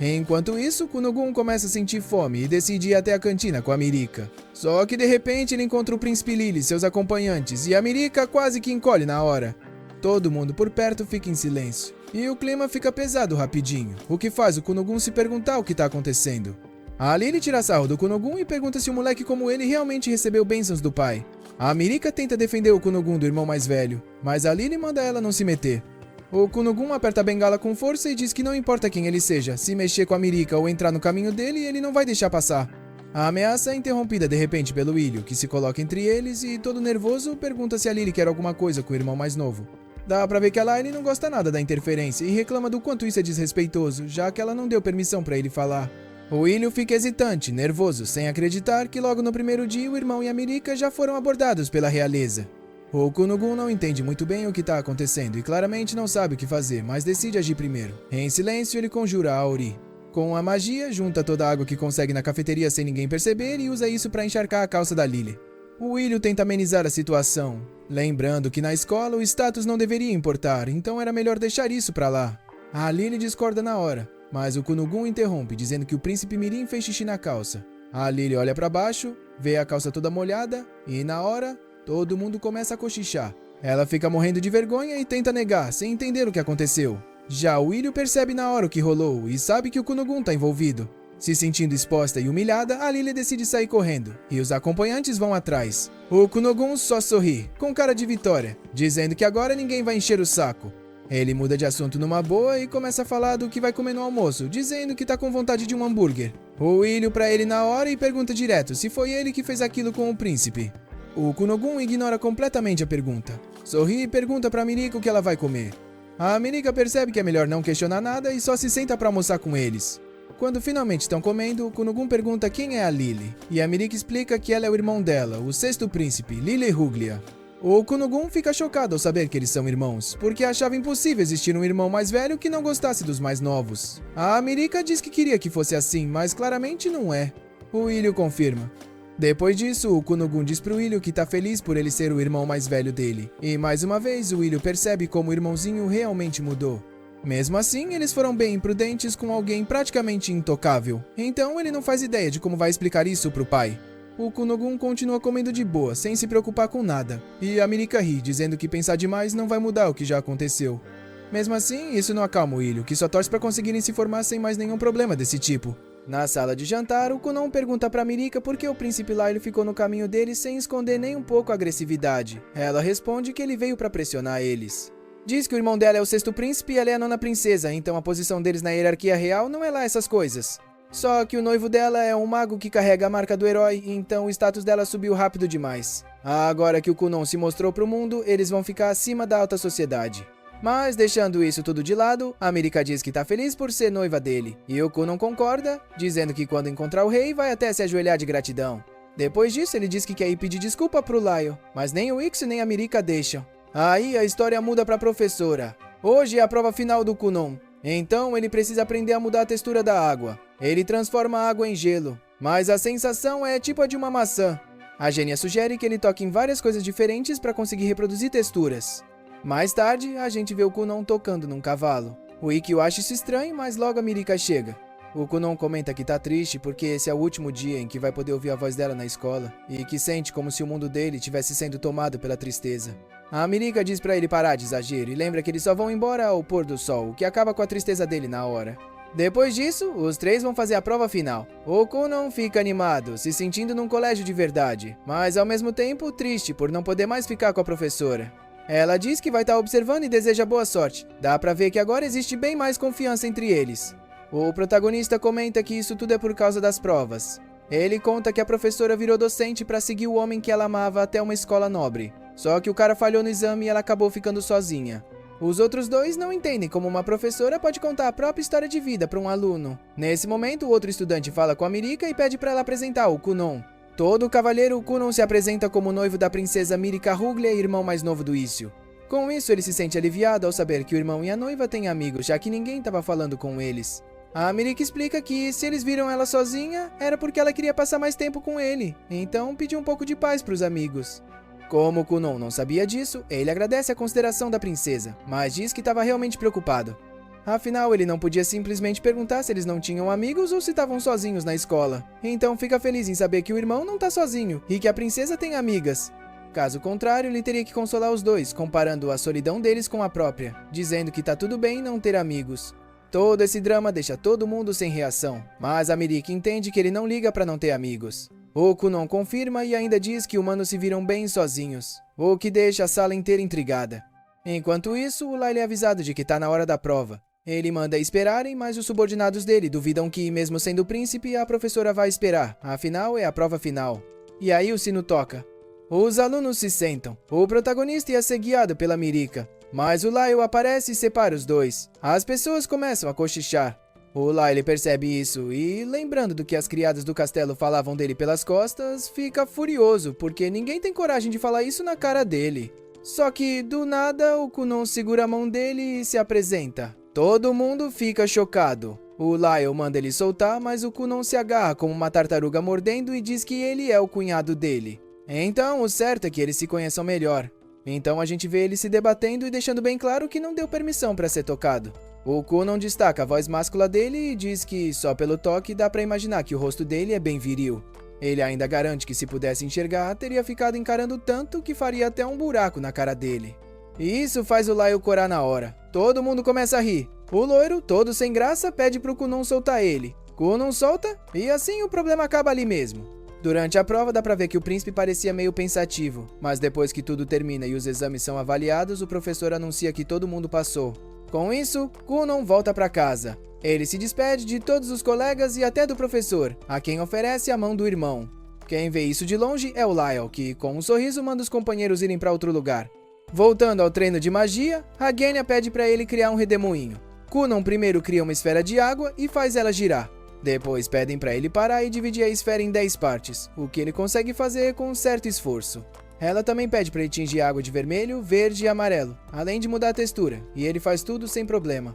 Enquanto isso, Kunogun começa a sentir fome e decide ir até a cantina com a Mirika. Só que de repente ele encontra o príncipe Lily e seus acompanhantes, e a Mirika quase que encolhe na hora. Todo mundo por perto fica em silêncio, e o clima fica pesado rapidinho, o que faz o Kunogun se perguntar o que está acontecendo. A Lily tira sarro do Kunogun e pergunta se um moleque como ele realmente recebeu bênçãos do pai. A Mirika tenta defender o Kunogun do irmão mais velho, mas a Lily manda ela não se meter. O Kunogun aperta a bengala com força e diz que não importa quem ele seja, se mexer com a Mirika ou entrar no caminho dele, ele não vai deixar passar. A ameaça é interrompida de repente pelo Ilho, que se coloca entre eles e, todo nervoso, pergunta se a Lily quer alguma coisa com o irmão mais novo. Dá pra ver que a Layne não gosta nada da interferência e reclama do quanto isso é desrespeitoso, já que ela não deu permissão pra ele falar. O Ilho fica hesitante, nervoso, sem acreditar que logo no primeiro dia o irmão e a Mirika já foram abordados pela realeza. O Kunogun não entende muito bem o que está acontecendo e claramente não sabe o que fazer, mas decide agir primeiro. Em silêncio, ele conjura a Auri. Com a magia, junta toda a água que consegue na cafeteria sem ninguém perceber e usa isso para encharcar a calça da Lily. O Ilho tenta amenizar a situação, lembrando que na escola o status não deveria importar, então era melhor deixar isso pra lá. A Lily discorda na hora, mas o Kunogun interrompe, dizendo que o príncipe Mirim fez xixi na calça. A Lily olha para baixo, vê a calça toda molhada e, na hora, todo mundo começa a cochichar. Ela fica morrendo de vergonha e tenta negar, sem entender o que aconteceu. Já o Ilho percebe na hora o que rolou e sabe que o Kunogun tá envolvido. Se sentindo exposta e humilhada, a Lily decide sair correndo, e os acompanhantes vão atrás. O Kunogun só sorri, com cara de vitória, dizendo que agora ninguém vai encher o saco. Ele muda de assunto numa boa e começa a falar do que vai comer no almoço, dizendo que tá com vontade de um hambúrguer. O Ilho pra ele na hora e pergunta direto se foi ele que fez aquilo com o príncipe. O Kunogun ignora completamente a pergunta. Sorri e pergunta pra Mirika o que ela vai comer. A Mirika percebe que é melhor não questionar nada e só se senta pra almoçar com eles. Quando finalmente estão comendo, o Kunogun pergunta quem é a Lily, e a Mirika explica que ela é o irmão dela, o sexto príncipe, Lily Ruglia. O Kunogun fica chocado ao saber que eles são irmãos, porque achava impossível existir um irmão mais velho que não gostasse dos mais novos. A Mirika diz que queria que fosse assim, mas claramente não é. O Ilho confirma. Depois disso, o Kunogun diz pro Ilho que tá feliz por ele ser o irmão mais velho dele. E mais uma vez, o Ilho percebe como o irmãozinho realmente mudou. Mesmo assim, eles foram bem imprudentes com alguém praticamente intocável. Então, ele não faz ideia de como vai explicar isso pro pai. O Kunogun continua comendo de boa, sem se preocupar com nada. E a Mirika ri, dizendo que pensar demais não vai mudar o que já aconteceu. Mesmo assim, isso não acalma o Ilho, que só torce pra conseguirem se formar sem mais nenhum problema desse tipo. Na sala de jantar, o Kunon pergunta pra Mirika por que o príncipe Lyle ficou no caminho deles sem esconder nem um pouco a agressividade. Ela responde que ele veio pra pressionar eles. Diz que o irmão dela é o sexto príncipe e ela é a nona princesa, então a posição deles na hierarquia real não é lá essas coisas. Só que o noivo dela é um mago que carrega a marca do herói, então o status dela subiu rápido demais. Agora que o Kunon se mostrou pro mundo, eles vão ficar acima da alta sociedade. Mas, deixando isso tudo de lado, a Mirika diz que tá feliz por ser noiva dele. E o Kunon concorda, dizendo que quando encontrar o rei, vai até se ajoelhar de gratidão. Depois disso, ele diz que quer ir pedir desculpa pro Lyle, mas nem o Iksu nem a Mirika deixam. Aí, a história muda pra professora. Hoje é a prova final do Kunon. Então, ele precisa aprender a mudar a textura da água. Ele transforma a água em gelo, mas a sensação é tipo a de uma maçã. A gênia sugere que ele toque em várias coisas diferentes para conseguir reproduzir texturas. Mais tarde, a gente vê o Kunon tocando num cavalo. O Ikkyu acha isso estranho, mas logo a Mirika chega. O Kunon comenta que tá triste porque esse é o último dia em que vai poder ouvir a voz dela na escola e que sente como se o mundo dele tivesse sendo tomado pela tristeza. A Mirika diz pra ele parar de exagero e lembra que eles só vão embora ao pôr do sol, o que acaba com a tristeza dele na hora. Depois disso, os três vão fazer a prova final. O Kunon fica animado, se sentindo num colégio de verdade, mas ao mesmo tempo triste por não poder mais ficar com a professora. Ela diz que vai estar observando e deseja boa sorte. Dá pra ver que agora existe bem mais confiança entre eles. O protagonista comenta que isso tudo é por causa das provas. Ele conta que a professora virou docente pra seguir o homem que ela amava até uma escola nobre. Só que o cara falhou no exame e ela acabou ficando sozinha. Os outros dois não entendem como uma professora pode contar a própria história de vida para um aluno. Nesse momento, o outro estudante fala com a Mirika e pede para ela apresentar o Kunon. Todo cavalheiro, o Kunon se apresenta como noivo da princesa Mirika Ruglia e irmão mais novo do Ikkyu. Com isso, ele se sente aliviado ao saber que o irmão e a noiva têm amigos, já que ninguém estava falando com eles. A Mirika explica que se eles viram ela sozinha, era porque ela queria passar mais tempo com ele, então pediu um pouco de paz para os amigos. Como o Kunon não sabia disso, ele agradece a consideração da princesa, mas diz que estava realmente preocupado. Afinal, ele não podia simplesmente perguntar se eles não tinham amigos ou se estavam sozinhos na escola. Então fica feliz em saber que o irmão não tá sozinho e que a princesa tem amigas. Caso contrário, ele teria que consolar os dois, comparando a solidão deles com a própria, dizendo que tá tudo bem não ter amigos. Todo esse drama deixa todo mundo sem reação, mas a Mirika entende que ele não liga pra não ter amigos. O Kunon confirma e ainda diz que humanos se viram bem sozinhos, o que deixa a sala inteira intrigada. Enquanto isso, o Lyle é avisado de que tá na hora da prova. Ele manda esperarem, mas os subordinados dele duvidam que, mesmo sendo príncipe, a professora vai esperar, afinal é a prova final. E aí o sino toca. Os alunos se sentam. O protagonista ia ser guiado pela Mirika, mas o Lyle aparece e separa os dois. As pessoas começam a cochichar. O Lyle percebe isso e, lembrando do que as criadas do castelo falavam dele pelas costas, fica furioso, porque ninguém tem coragem de falar isso na cara dele. Só que, do nada, o Kunon segura a mão dele e se apresenta. Todo mundo fica chocado. O Lyle manda ele soltar, mas o Kunon se agarra como uma tartaruga mordendo e diz que ele é o cunhado dele. Então, o certo é que eles se conheçam melhor. Então a gente vê ele se debatendo e deixando bem claro que não deu permissão para ser tocado. O Kunon destaca a voz máscula dele e diz que só pelo toque dá pra imaginar que o rosto dele é bem viril. Ele ainda garante que se pudesse enxergar, teria ficado encarando tanto que faria até um buraco na cara dele. E isso faz o Lyle corar na hora. Todo mundo começa a rir. O loiro, todo sem graça, pede pro Kunon soltar ele. Kunon solta e assim o problema acaba ali mesmo. Durante a prova dá pra ver que o príncipe parecia meio pensativo, mas depois que tudo termina e os exames são avaliados, o professor anuncia que todo mundo passou. Com isso, Kunon volta pra casa. Ele se despede de todos os colegas e até do professor, a quem oferece a mão do irmão. Quem vê isso de longe é o Lyle, que com um sorriso manda os companheiros irem pra outro lugar. Voltando ao treino de magia, a Genya pede pra ele criar um redemoinho. Kunon primeiro cria uma esfera de água e faz ela girar. Depois pedem pra ele parar e dividir a esfera em 10 partes, o que ele consegue fazer com um certo esforço. Ela também pede pra ele tingir a água de vermelho, verde e amarelo, além de mudar a textura, e ele faz tudo sem problema.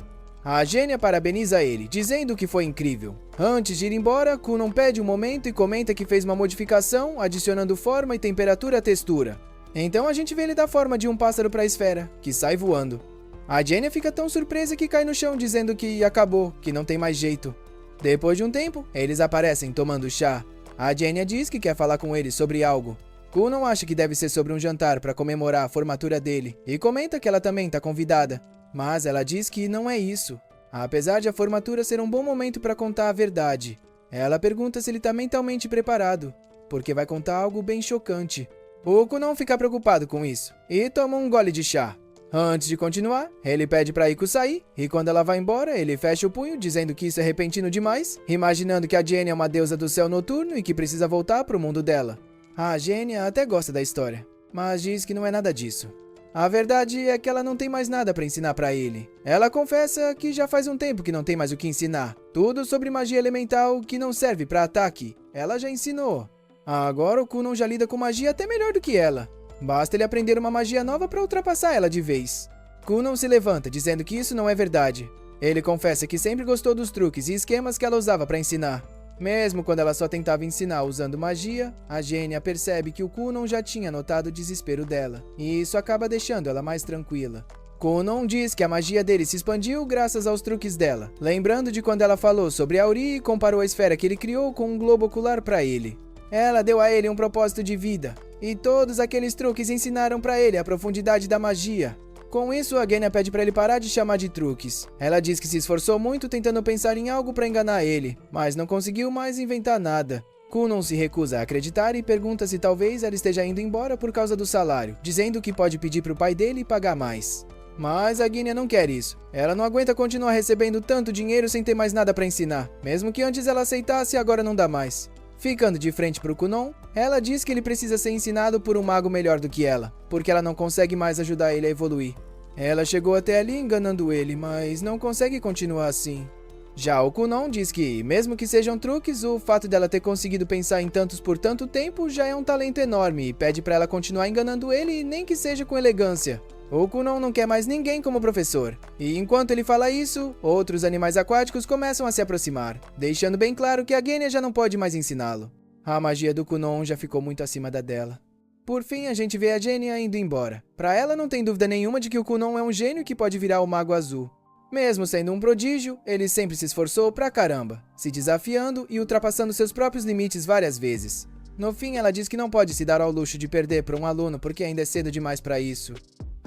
A gênia parabeniza ele, dizendo que foi incrível. Antes de ir embora, Kunon pede um momento e comenta que fez uma modificação, adicionando forma e temperatura à textura. Então a gente vê ele dar forma de um pássaro para a esfera, que sai voando. A gênia fica tão surpresa que cai no chão dizendo que acabou, que não tem mais jeito. Depois de um tempo, eles aparecem tomando chá. A gênia diz que quer falar com ele sobre algo. Kunon acha que deve ser sobre um jantar para comemorar a formatura dele e comenta que ela também está convidada. Mas ela diz que não é isso. Apesar de a formatura ser um bom momento para contar a verdade, ela pergunta se ele está mentalmente preparado, porque vai contar algo bem chocante. O Kunon fica preocupado com isso e toma um gole de chá. Antes de continuar, ele pede para Iko sair, e quando ela vai embora, ele fecha o punho, dizendo que isso é repentino demais, imaginando que a Jenny é uma deusa do céu noturno e que precisa voltar para o mundo dela. A Jenny até gosta da história, mas diz que não é nada disso. A verdade é que ela não tem mais nada para ensinar para ele. Ela confessa que já faz um tempo que não tem mais o que ensinar. Tudo sobre magia elemental que não serve para ataque, ela já ensinou. Agora o Kunon já lida com magia até melhor do que ela. Basta ele aprender uma magia nova para ultrapassar ela de vez. Kunon se levanta, dizendo que isso não é verdade. Ele confessa que sempre gostou dos truques e esquemas que ela usava para ensinar. Mesmo quando ela só tentava ensinar usando magia, a gênia percebe que o Kunon já tinha notado o desespero dela, e isso acaba deixando ela mais tranquila. Kunon diz que a magia dele se expandiu graças aos truques dela, lembrando de quando ela falou sobre Auri e comparou a esfera que ele criou com um globo ocular para ele. Ela deu a ele um propósito de vida, e todos aqueles truques ensinaram para ele a profundidade da magia. Com isso, a Genya pede para ele parar de chamar de truques. Ela diz que se esforçou muito tentando pensar em algo para enganar ele, mas não conseguiu mais inventar nada. Kunon se recusa a acreditar e pergunta se talvez ela esteja indo embora por causa do salário, dizendo que pode pedir para o pai dele pagar mais. Mas a Genya não quer isso. Ela não aguenta continuar recebendo tanto dinheiro sem ter mais nada para ensinar. Mesmo que antes ela aceitasse, agora não dá mais. Ficando de frente para o Kunon, ela diz que ele precisa ser ensinado por um mago melhor do que ela, porque ela não consegue mais ajudar ele a evoluir. Ela chegou até ali enganando ele, mas não consegue continuar assim. Já o Kunon diz que, mesmo que sejam truques, o fato dela ter conseguido pensar em tantos por tanto tempo já é um talento enorme e pede para ela continuar enganando ele, nem que seja com elegância. O Kunon não quer mais ninguém como professor, e enquanto ele fala isso, outros animais aquáticos começam a se aproximar, deixando bem claro que a Genya já não pode mais ensiná-lo. A magia do Kunon já ficou muito acima da dela. Por fim, a gente vê a Genya indo embora. Para ela, não tem dúvida nenhuma de que o Kunon é um gênio que pode virar o Mago Azul. Mesmo sendo um prodígio, ele sempre se esforçou pra caramba, se desafiando e ultrapassando seus próprios limites várias vezes. No fim, ela diz que não pode se dar ao luxo de perder para um aluno porque ainda é cedo demais para isso.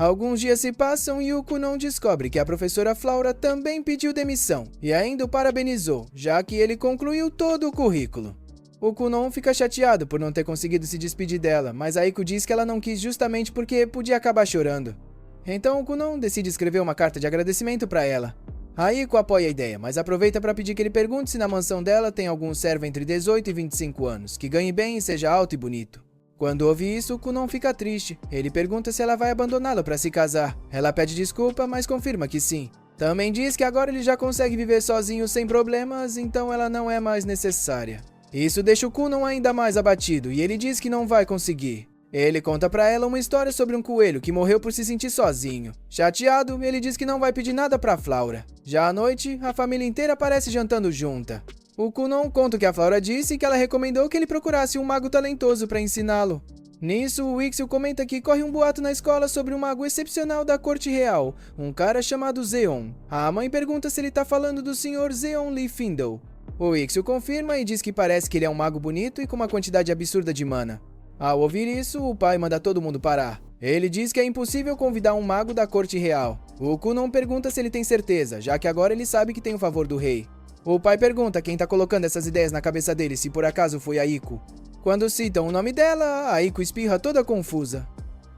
Alguns dias se passam e o Kunon descobre que a professora Flaura também pediu demissão e ainda o parabenizou, já que ele concluiu todo o currículo. O Kunon fica chateado por não ter conseguido se despedir dela, mas a Iko diz que ela não quis justamente porque podia acabar chorando. Então o Kunon decide escrever uma carta de agradecimento para ela. A Iko apoia a ideia, mas aproveita para pedir que ele pergunte se na mansão dela tem algum servo entre 18 e 25 anos, que ganhe bem e seja alto e bonito. Quando ouve isso, o Kunon fica triste. Ele pergunta se ela vai abandoná-lo para se casar. Ela pede desculpa, mas confirma que sim. Também diz que agora ele já consegue viver sozinho sem problemas, então ela não é mais necessária. Isso deixa o Kunon ainda mais abatido e ele diz que não vai conseguir. Ele conta pra ela uma história sobre um coelho que morreu por se sentir sozinho. Chateado, ele diz que não vai pedir nada pra Flaura. Já à noite, a família inteira aparece jantando junta. O Kunon conta o que a Flaura disse e que ela recomendou que ele procurasse um mago talentoso para ensiná-lo. Nisso, o Ixio comenta que corre um boato na escola sobre um mago excepcional da corte real, um cara chamado Zeon. A mãe pergunta se ele tá falando do Sr. Zeon Lee Findle. O Ixio confirma e diz que parece que ele é um mago bonito e com uma quantidade absurda de mana. Ao ouvir isso, o pai manda todo mundo parar. Ele diz que é impossível convidar um mago da corte real. O Kunon pergunta se ele tem certeza, já que agora ele sabe que tem o favor do rei. O pai pergunta quem tá colocando essas ideias na cabeça dele, se por acaso foi a Iko. Quando citam o nome dela, a Iko espirra toda confusa.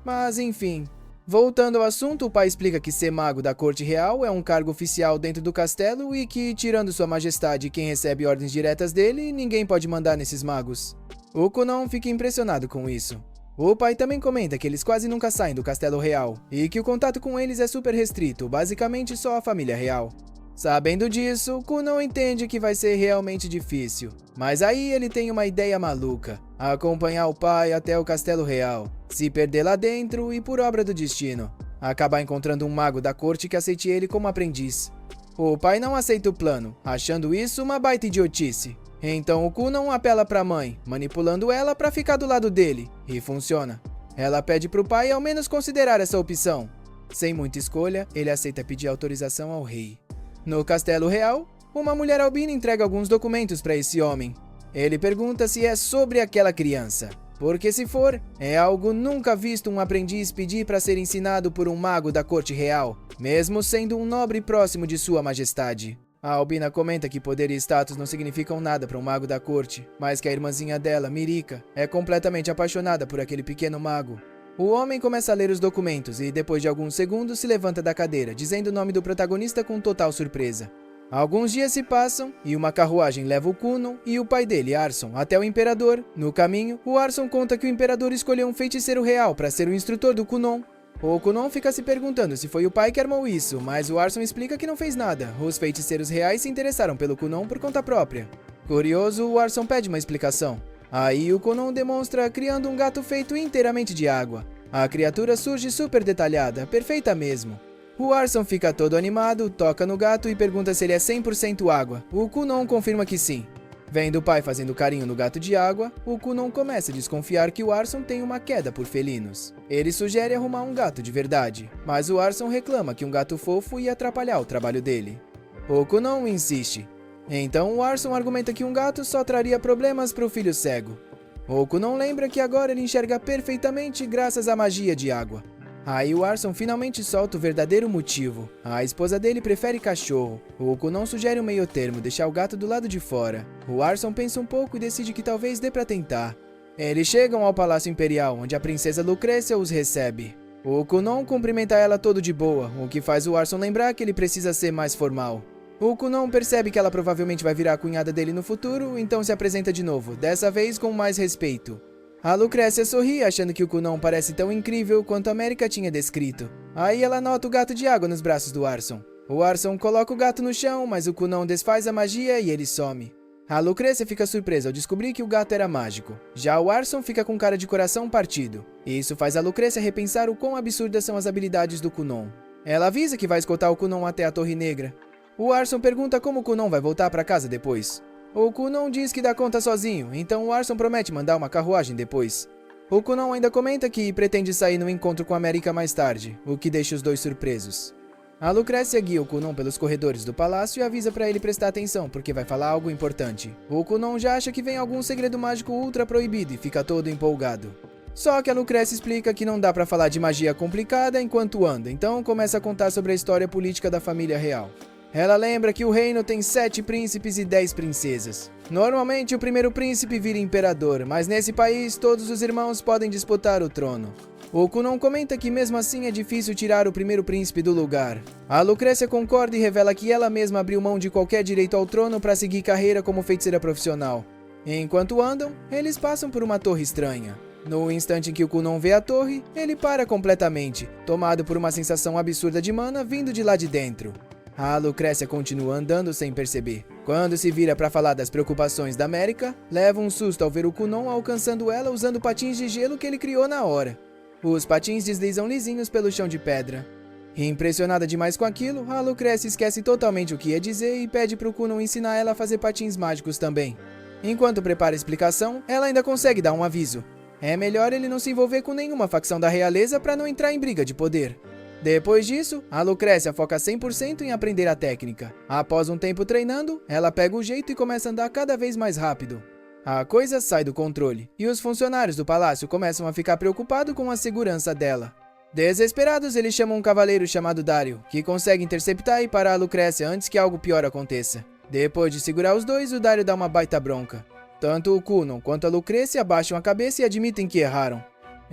Mas enfim, voltando ao assunto, o pai explica que ser mago da corte real é um cargo oficial dentro do castelo e que, tirando sua majestade e quem recebe ordens diretas dele, ninguém pode mandar nesses magos. O Kunon fica impressionado com isso. O pai também comenta que eles quase nunca saem do castelo real e que o contato com eles é super restrito, basicamente só a família real. Sabendo disso, Kunon entende que vai ser realmente difícil. Mas aí ele tem uma ideia maluca: acompanhar o pai até o castelo real, se perder lá dentro e, por obra do destino, acabar encontrando um mago da corte que aceite ele como aprendiz. O pai não aceita o plano, achando isso uma baita idiotice. Então o Kunon apela pra mãe, manipulando ela pra ficar do lado dele, e funciona. Ela pede pro pai ao menos considerar essa opção. Sem muita escolha, ele aceita pedir autorização ao rei. No castelo real, uma mulher albina entrega alguns documentos para esse homem. Ele pergunta se é sobre aquela criança, porque se for, é algo nunca visto um aprendiz pedir para ser ensinado por um mago da corte real, mesmo sendo um nobre próximo de sua majestade. A albina comenta que poder e status não significam nada para um mago da corte, mas que a irmãzinha dela, Mirika, é completamente apaixonada por aquele pequeno mago. O homem começa a ler os documentos e, depois de alguns segundos, se levanta da cadeira, dizendo o nome do protagonista com total surpresa. Alguns dias se passam e uma carruagem leva o Kunon e o pai dele, Arson, até o imperador. No caminho, o Arson conta que o imperador escolheu um feiticeiro real para ser o instrutor do Kunon. O Kunon fica se perguntando se foi o pai que armou isso, mas o Arson explica que não fez nada. Os feiticeiros reais se interessaram pelo Kunon por conta própria. Curioso, o Arson pede uma explicação. Aí o Kunon demonstra criando um gato feito inteiramente de água. A criatura surge super detalhada, perfeita mesmo. O Arson fica todo animado, toca no gato e pergunta se ele é 100% água. O Kunon confirma que sim. Vendo o pai fazendo carinho no gato de água, o Kunon começa a desconfiar que o Arson tem uma queda por felinos. Ele sugere arrumar um gato de verdade, mas o Arson reclama que um gato fofo ia atrapalhar o trabalho dele. O Kunon insiste. Então o Arson argumenta que um gato só traria problemas para o filho cego. O Kunon lembra que agora ele enxerga perfeitamente graças à magia de água. Aí o Arson finalmente solta o verdadeiro motivo. A esposa dele prefere cachorro. O Kunon sugere um meio termo, deixar o gato do lado de fora. O Arson pensa um pouco e decide que talvez dê pra tentar. Eles chegam ao Palácio Imperial, onde a princesa Lucrécia os recebe. O Kunon cumprimenta ela todo de boa, o que faz o Arson lembrar que ele precisa ser mais formal. O Kunon percebe que ela provavelmente vai virar a cunhada dele no futuro, então se apresenta de novo, dessa vez com mais respeito. A Lucrécia sorri, achando que o Kunon parece tão incrível quanto a América tinha descrito. Aí ela nota o gato de água nos braços do Arson. O Arson coloca o gato no chão, mas o Kunon desfaz a magia e ele some. A Lucrécia fica surpresa ao descobrir que o gato era mágico. Já o Arson fica com cara de coração partido. E isso faz a Lucrécia repensar o quão absurdas são as habilidades do Kunon. Ela avisa que vai escoltar o Kunon até a Torre Negra. O Arson pergunta como o Kunon vai voltar para casa depois. O Kunon diz que dá conta sozinho, então o Arson promete mandar uma carruagem depois. O Kunon ainda comenta que pretende sair no encontro com a América mais tarde, o que deixa os dois surpresos. A Lucrécia guia o Kunon pelos corredores do palácio e avisa para ele prestar atenção, porque vai falar algo importante. O Kunon já acha que vem algum segredo mágico ultra proibido e fica todo empolgado. Só que a Lucrécia explica que não dá para falar de magia complicada enquanto anda, então começa a contar sobre a história política da família real. Ela lembra que o reino tem 7 príncipes e 10 princesas. Normalmente o primeiro príncipe vira imperador, mas nesse país todos os irmãos podem disputar o trono. O Kunon comenta que mesmo assim é difícil tirar o primeiro príncipe do lugar. A Lucrécia concorda e revela que ela mesma abriu mão de qualquer direito ao trono para seguir carreira como feiticeira profissional. Enquanto andam, eles passam por uma torre estranha. No instante em que o Kunon vê a torre, ele para completamente, tomado por uma sensação absurda de mana vindo de lá de dentro. A Lucrécia continua andando sem perceber. Quando se vira para falar das preocupações da América, leva um susto ao ver o Kunon alcançando ela usando patins de gelo que ele criou na hora. Os patins deslizam lisinhos pelo chão de pedra. Impressionada demais com aquilo, a Lucrécia esquece totalmente o que ia dizer e pede pro Kunon ensinar ela a fazer patins mágicos também. Enquanto prepara a explicação, ela ainda consegue dar um aviso. É melhor ele não se envolver com nenhuma facção da realeza para não entrar em briga de poder. Depois disso, a Lucrécia foca 100% em aprender a técnica. Após um tempo treinando, ela pega o jeito e começa a andar cada vez mais rápido. A coisa sai do controle, e os funcionários do palácio começam a ficar preocupados com a segurança dela. Desesperados, eles chamam um cavaleiro chamado Dario, que consegue interceptar e parar a Lucrécia antes que algo pior aconteça. Depois de segurar os dois, o Dario dá uma baita bronca. Tanto o Kunon quanto a Lucrécia abaixam a cabeça e admitem que erraram.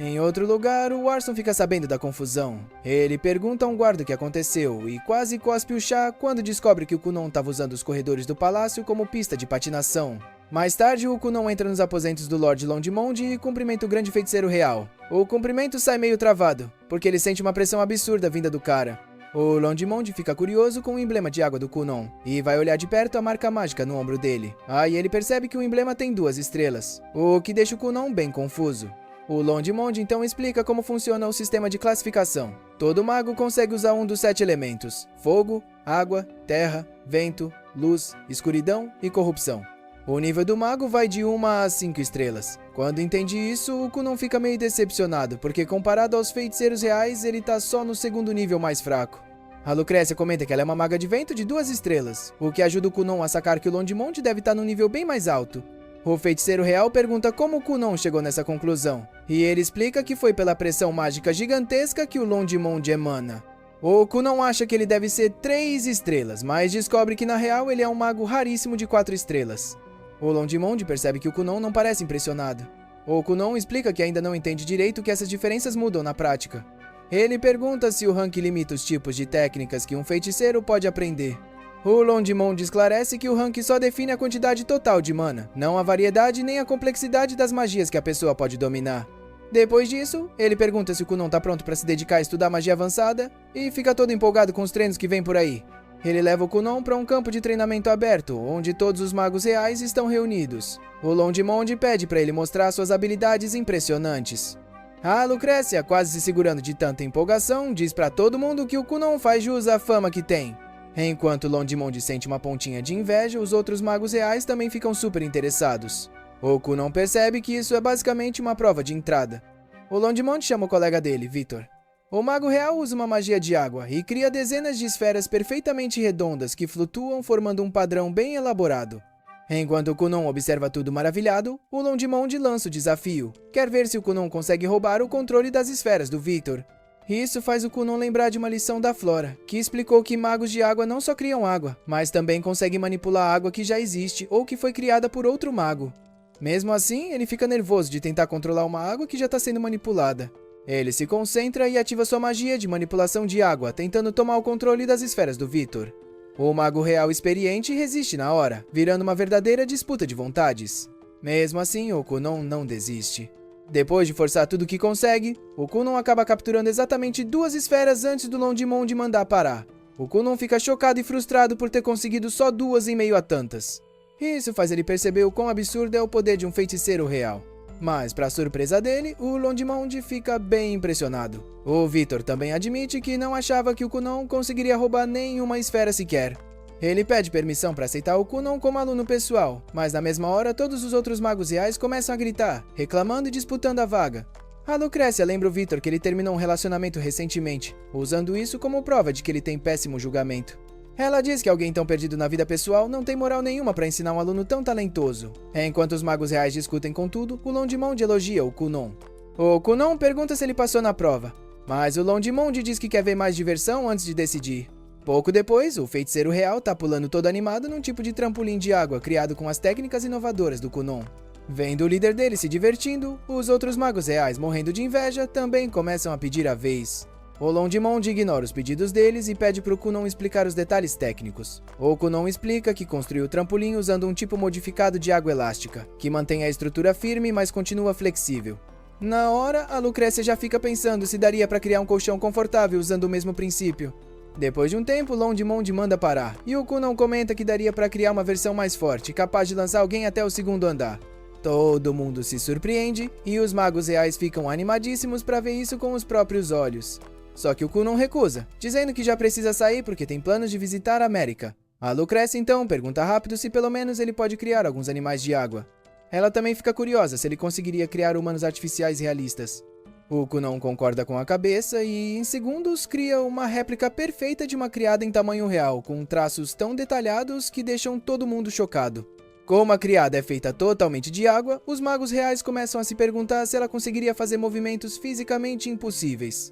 Em outro lugar, o Arson fica sabendo da confusão. Ele pergunta a um guarda o que aconteceu e quase cospe o chá quando descobre que o Kunon estava usando os corredores do palácio como pista de patinação. Mais tarde, o Kunon entra nos aposentos do Lord Londimond e cumprimenta o grande feiticeiro real. O cumprimento sai meio travado, porque ele sente uma pressão absurda vinda do cara. O Londimond fica curioso com o emblema de água do Kunon e vai olhar de perto a marca mágica no ombro dele. Aí ele percebe que o emblema tem 2 estrelas, o que deixa o Kunon bem confuso. O Londimonde então explica como funciona o sistema de classificação. Todo mago consegue usar um dos 7 elementos: fogo, água, terra, vento, luz, escuridão e corrupção. O nível do mago vai de 1 a 5 estrelas. Quando entende isso, o Kunon fica meio decepcionado, porque comparado aos feiticeiros reais, ele tá só no segundo nível mais fraco. A Lucrécia comenta que ela é uma maga de vento de 2 estrelas, o que ajuda o Kunon a sacar que o Londimonde deve estar num nível bem mais alto. O feiticeiro real pergunta como o Kunon chegou nessa conclusão, e ele explica que foi pela pressão mágica gigantesca que o Londimonde emana. O Kunon acha que ele deve ser 3 estrelas, mas descobre que na real ele é um mago raríssimo de 4 estrelas. O Londimonde percebe que o Kunon não parece impressionado. O Kunon explica que ainda não entende direito que essas diferenças mudam na prática. Ele pergunta se o rank limita os tipos de técnicas que um feiticeiro pode aprender. O Londimonde esclarece que o rank só define a quantidade total de mana, não a variedade nem a complexidade das magias que a pessoa pode dominar. Depois disso, ele pergunta se o Kunon tá pronto para se dedicar a estudar magia avançada e fica todo empolgado com os treinos que vem por aí. Ele leva o Kunon para um campo de treinamento aberto, onde todos os magos reais estão reunidos. O Londimonde pede para ele mostrar suas habilidades impressionantes. A Lucrécia, quase se segurando de tanta empolgação, diz para todo mundo que o Kunon faz jus à fama que tem. Enquanto o Londimonde sente uma pontinha de inveja, os outros magos reais também ficam super interessados. O Kunon percebe que isso é basicamente uma prova de entrada. O Londimonde chama o colega dele, Victor. O mago real usa uma magia de água e cria dezenas de esferas perfeitamente redondas que flutuam formando um padrão bem elaborado. Enquanto o Kunon observa tudo maravilhado, o Londimonde lança o desafio. Quer ver se o Kunon consegue roubar o controle das esferas do Victor. Isso faz o Kunon lembrar de uma lição da Flora, que explicou que magos de água não só criam água, mas também conseguem manipular a água que já existe ou que foi criada por outro mago. Mesmo assim, ele fica nervoso de tentar controlar uma água que já está sendo manipulada. Ele se concentra e ativa sua magia de manipulação de água, tentando tomar o controle das esferas do Victor. O mago real experiente resiste na hora, virando uma verdadeira disputa de vontades. Mesmo assim, o Kunon não desiste. Depois de forçar tudo que consegue, o Kunon acaba capturando exatamente 2 esferas antes do Londimonde mandar parar. O Kunon fica chocado e frustrado por ter conseguido só 2 em meio a tantas. Isso faz ele perceber o quão absurdo é o poder de um feiticeiro real. Mas, para surpresa dele, o Londimonde fica bem impressionado. O Victor também admite que não achava que o Kunon conseguiria roubar nenhuma esfera sequer. Ele pede permissão para aceitar o Kunon como aluno pessoal, mas na mesma hora todos os outros magos reais começam a gritar, reclamando e disputando a vaga. A Lucrécia lembra o Victor que ele terminou um relacionamento recentemente, usando isso como prova de que ele tem péssimo julgamento. Ela diz que alguém tão perdido na vida pessoal não tem moral nenhuma para ensinar um aluno tão talentoso. Enquanto os magos reais discutem com tudo, o Londimonde elogia o Kunon. O Kunon pergunta se ele passou na prova, mas o Londimonde diz que quer ver mais diversão antes de decidir. Pouco depois, o feiticeiro real tá pulando todo animado num tipo de trampolim de água criado com as técnicas inovadoras do Kunon. Vendo o líder dele se divertindo, os outros magos reais morrendo de inveja também começam a pedir a vez. O Londimonde ignora os pedidos deles e pede pro Kunon explicar os detalhes técnicos. O Kunon explica que construiu o trampolim usando um tipo modificado de água elástica, que mantém a estrutura firme, mas continua flexível. Na hora, a Lucrécia já fica pensando se daria para criar um colchão confortável usando o mesmo princípio. Depois de um tempo, Londimonde manda parar, e o Kunon comenta que daria para criar uma versão mais forte, capaz de lançar alguém até o 2º andar. Todo mundo se surpreende, e os magos reais ficam animadíssimos para ver isso com os próprios olhos. Só que o Kunon recusa, dizendo que já precisa sair porque tem planos de visitar a América. A Lucrécia então pergunta rápido se pelo menos ele pode criar alguns animais de água. Ela também fica curiosa se ele conseguiria criar humanos artificiais realistas. O Kunon concorda com a cabeça e, em segundos, cria uma réplica perfeita de uma criada em tamanho real, com traços tão detalhados que deixam todo mundo chocado. Como a criada é feita totalmente de água, os magos reais começam a se perguntar se ela conseguiria fazer movimentos fisicamente impossíveis.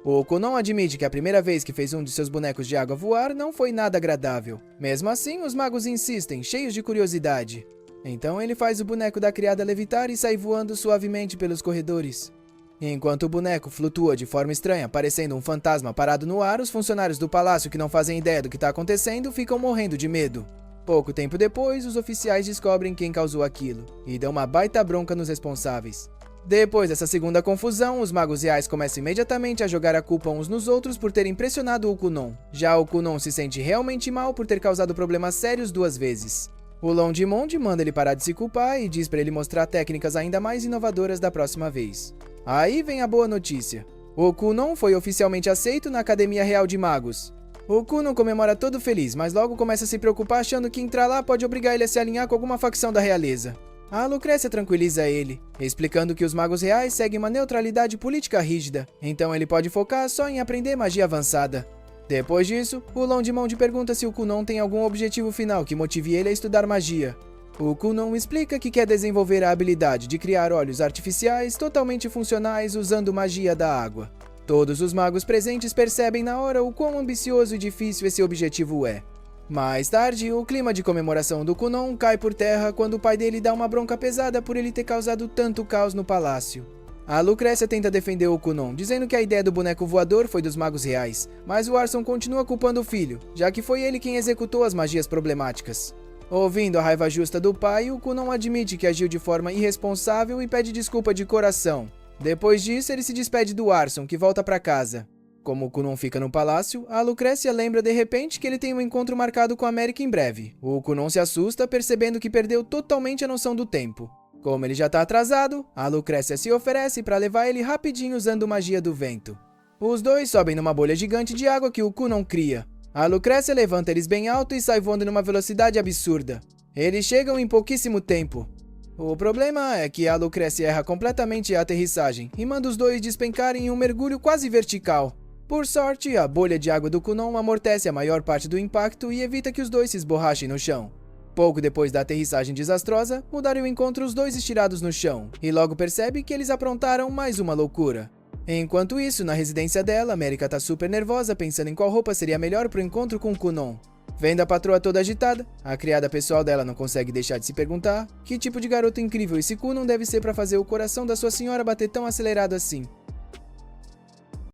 O Kunon admite que a primeira vez que fez um de seus bonecos de água voar não foi nada agradável. Mesmo assim, os magos insistem, cheios de curiosidade. Então ele faz o boneco da criada levitar e sai voando suavemente pelos corredores. Enquanto o boneco flutua de forma estranha, parecendo um fantasma parado no ar, os funcionários do palácio que não fazem ideia do que está acontecendo ficam morrendo de medo. Pouco tempo depois, os oficiais descobrem quem causou aquilo, e dão uma baita bronca nos responsáveis. Depois dessa segunda confusão, os magos reais começam imediatamente a jogar a culpa uns nos outros por terem pressionado o Kunon. Já o Kunon se sente realmente mal por ter causado problemas sérios 2 vezes. O Londimonde manda ele parar de se culpar e diz pra ele mostrar técnicas ainda mais inovadoras da próxima vez. Aí vem a boa notícia. O Kunon foi oficialmente aceito na Academia Real de Magos. O Kunon comemora todo feliz, mas logo começa a se preocupar achando que entrar lá pode obrigar ele a se alinhar com alguma facção da realeza. A Lucrécia tranquiliza ele, explicando que os magos reais seguem uma neutralidade política rígida, então ele pode focar só em aprender magia avançada. Depois disso, o Londimonde pergunta se o Kunon tem algum objetivo final que motive ele a estudar magia. O Kunon explica que quer desenvolver a habilidade de criar olhos artificiais totalmente funcionais usando magia da água. Todos os magos presentes percebem na hora o quão ambicioso e difícil esse objetivo é. Mais tarde, o clima de comemoração do Kunon cai por terra quando o pai dele dá uma bronca pesada por ele ter causado tanto caos no palácio. A Lucrécia tenta defender o Kunon, dizendo que a ideia do boneco voador foi dos magos reais, mas o Arson continua culpando o filho, já que foi ele quem executou as magias problemáticas. Ouvindo a raiva justa do pai, o Kunon admite que agiu de forma irresponsável e pede desculpa de coração. Depois disso, ele se despede do Arson, que volta para casa. Como o Kunon fica no palácio, a Lucrécia lembra de repente que ele tem um encontro marcado com a América em breve. O Kunon se assusta, percebendo que perdeu totalmente a noção do tempo. Como ele já tá atrasado, a Lucrécia se oferece para levar ele rapidinho usando magia do vento. Os dois sobem numa bolha gigante de água que o Kunon cria. A Lucrécia levanta eles bem alto e sai voando numa velocidade absurda. Eles chegam em pouquíssimo tempo. O problema é que a Lucrécia erra completamente a aterrissagem e manda os dois despencarem em um mergulho quase vertical. Por sorte, a bolha de água do Kunon amortece a maior parte do impacto e evita que os dois se esborrachem no chão. Pouco depois da aterrissagem desastrosa, o Dario encontra os dois estirados no chão e logo percebe que eles aprontaram mais uma loucura. Enquanto isso, na residência dela, América tá super nervosa pensando em qual roupa seria melhor pro encontro com o Kunon. Vendo a patroa toda agitada, a criada pessoal dela não consegue deixar de se perguntar que tipo de garoto incrível esse Kunon deve ser para fazer o coração da sua senhora bater tão acelerado assim.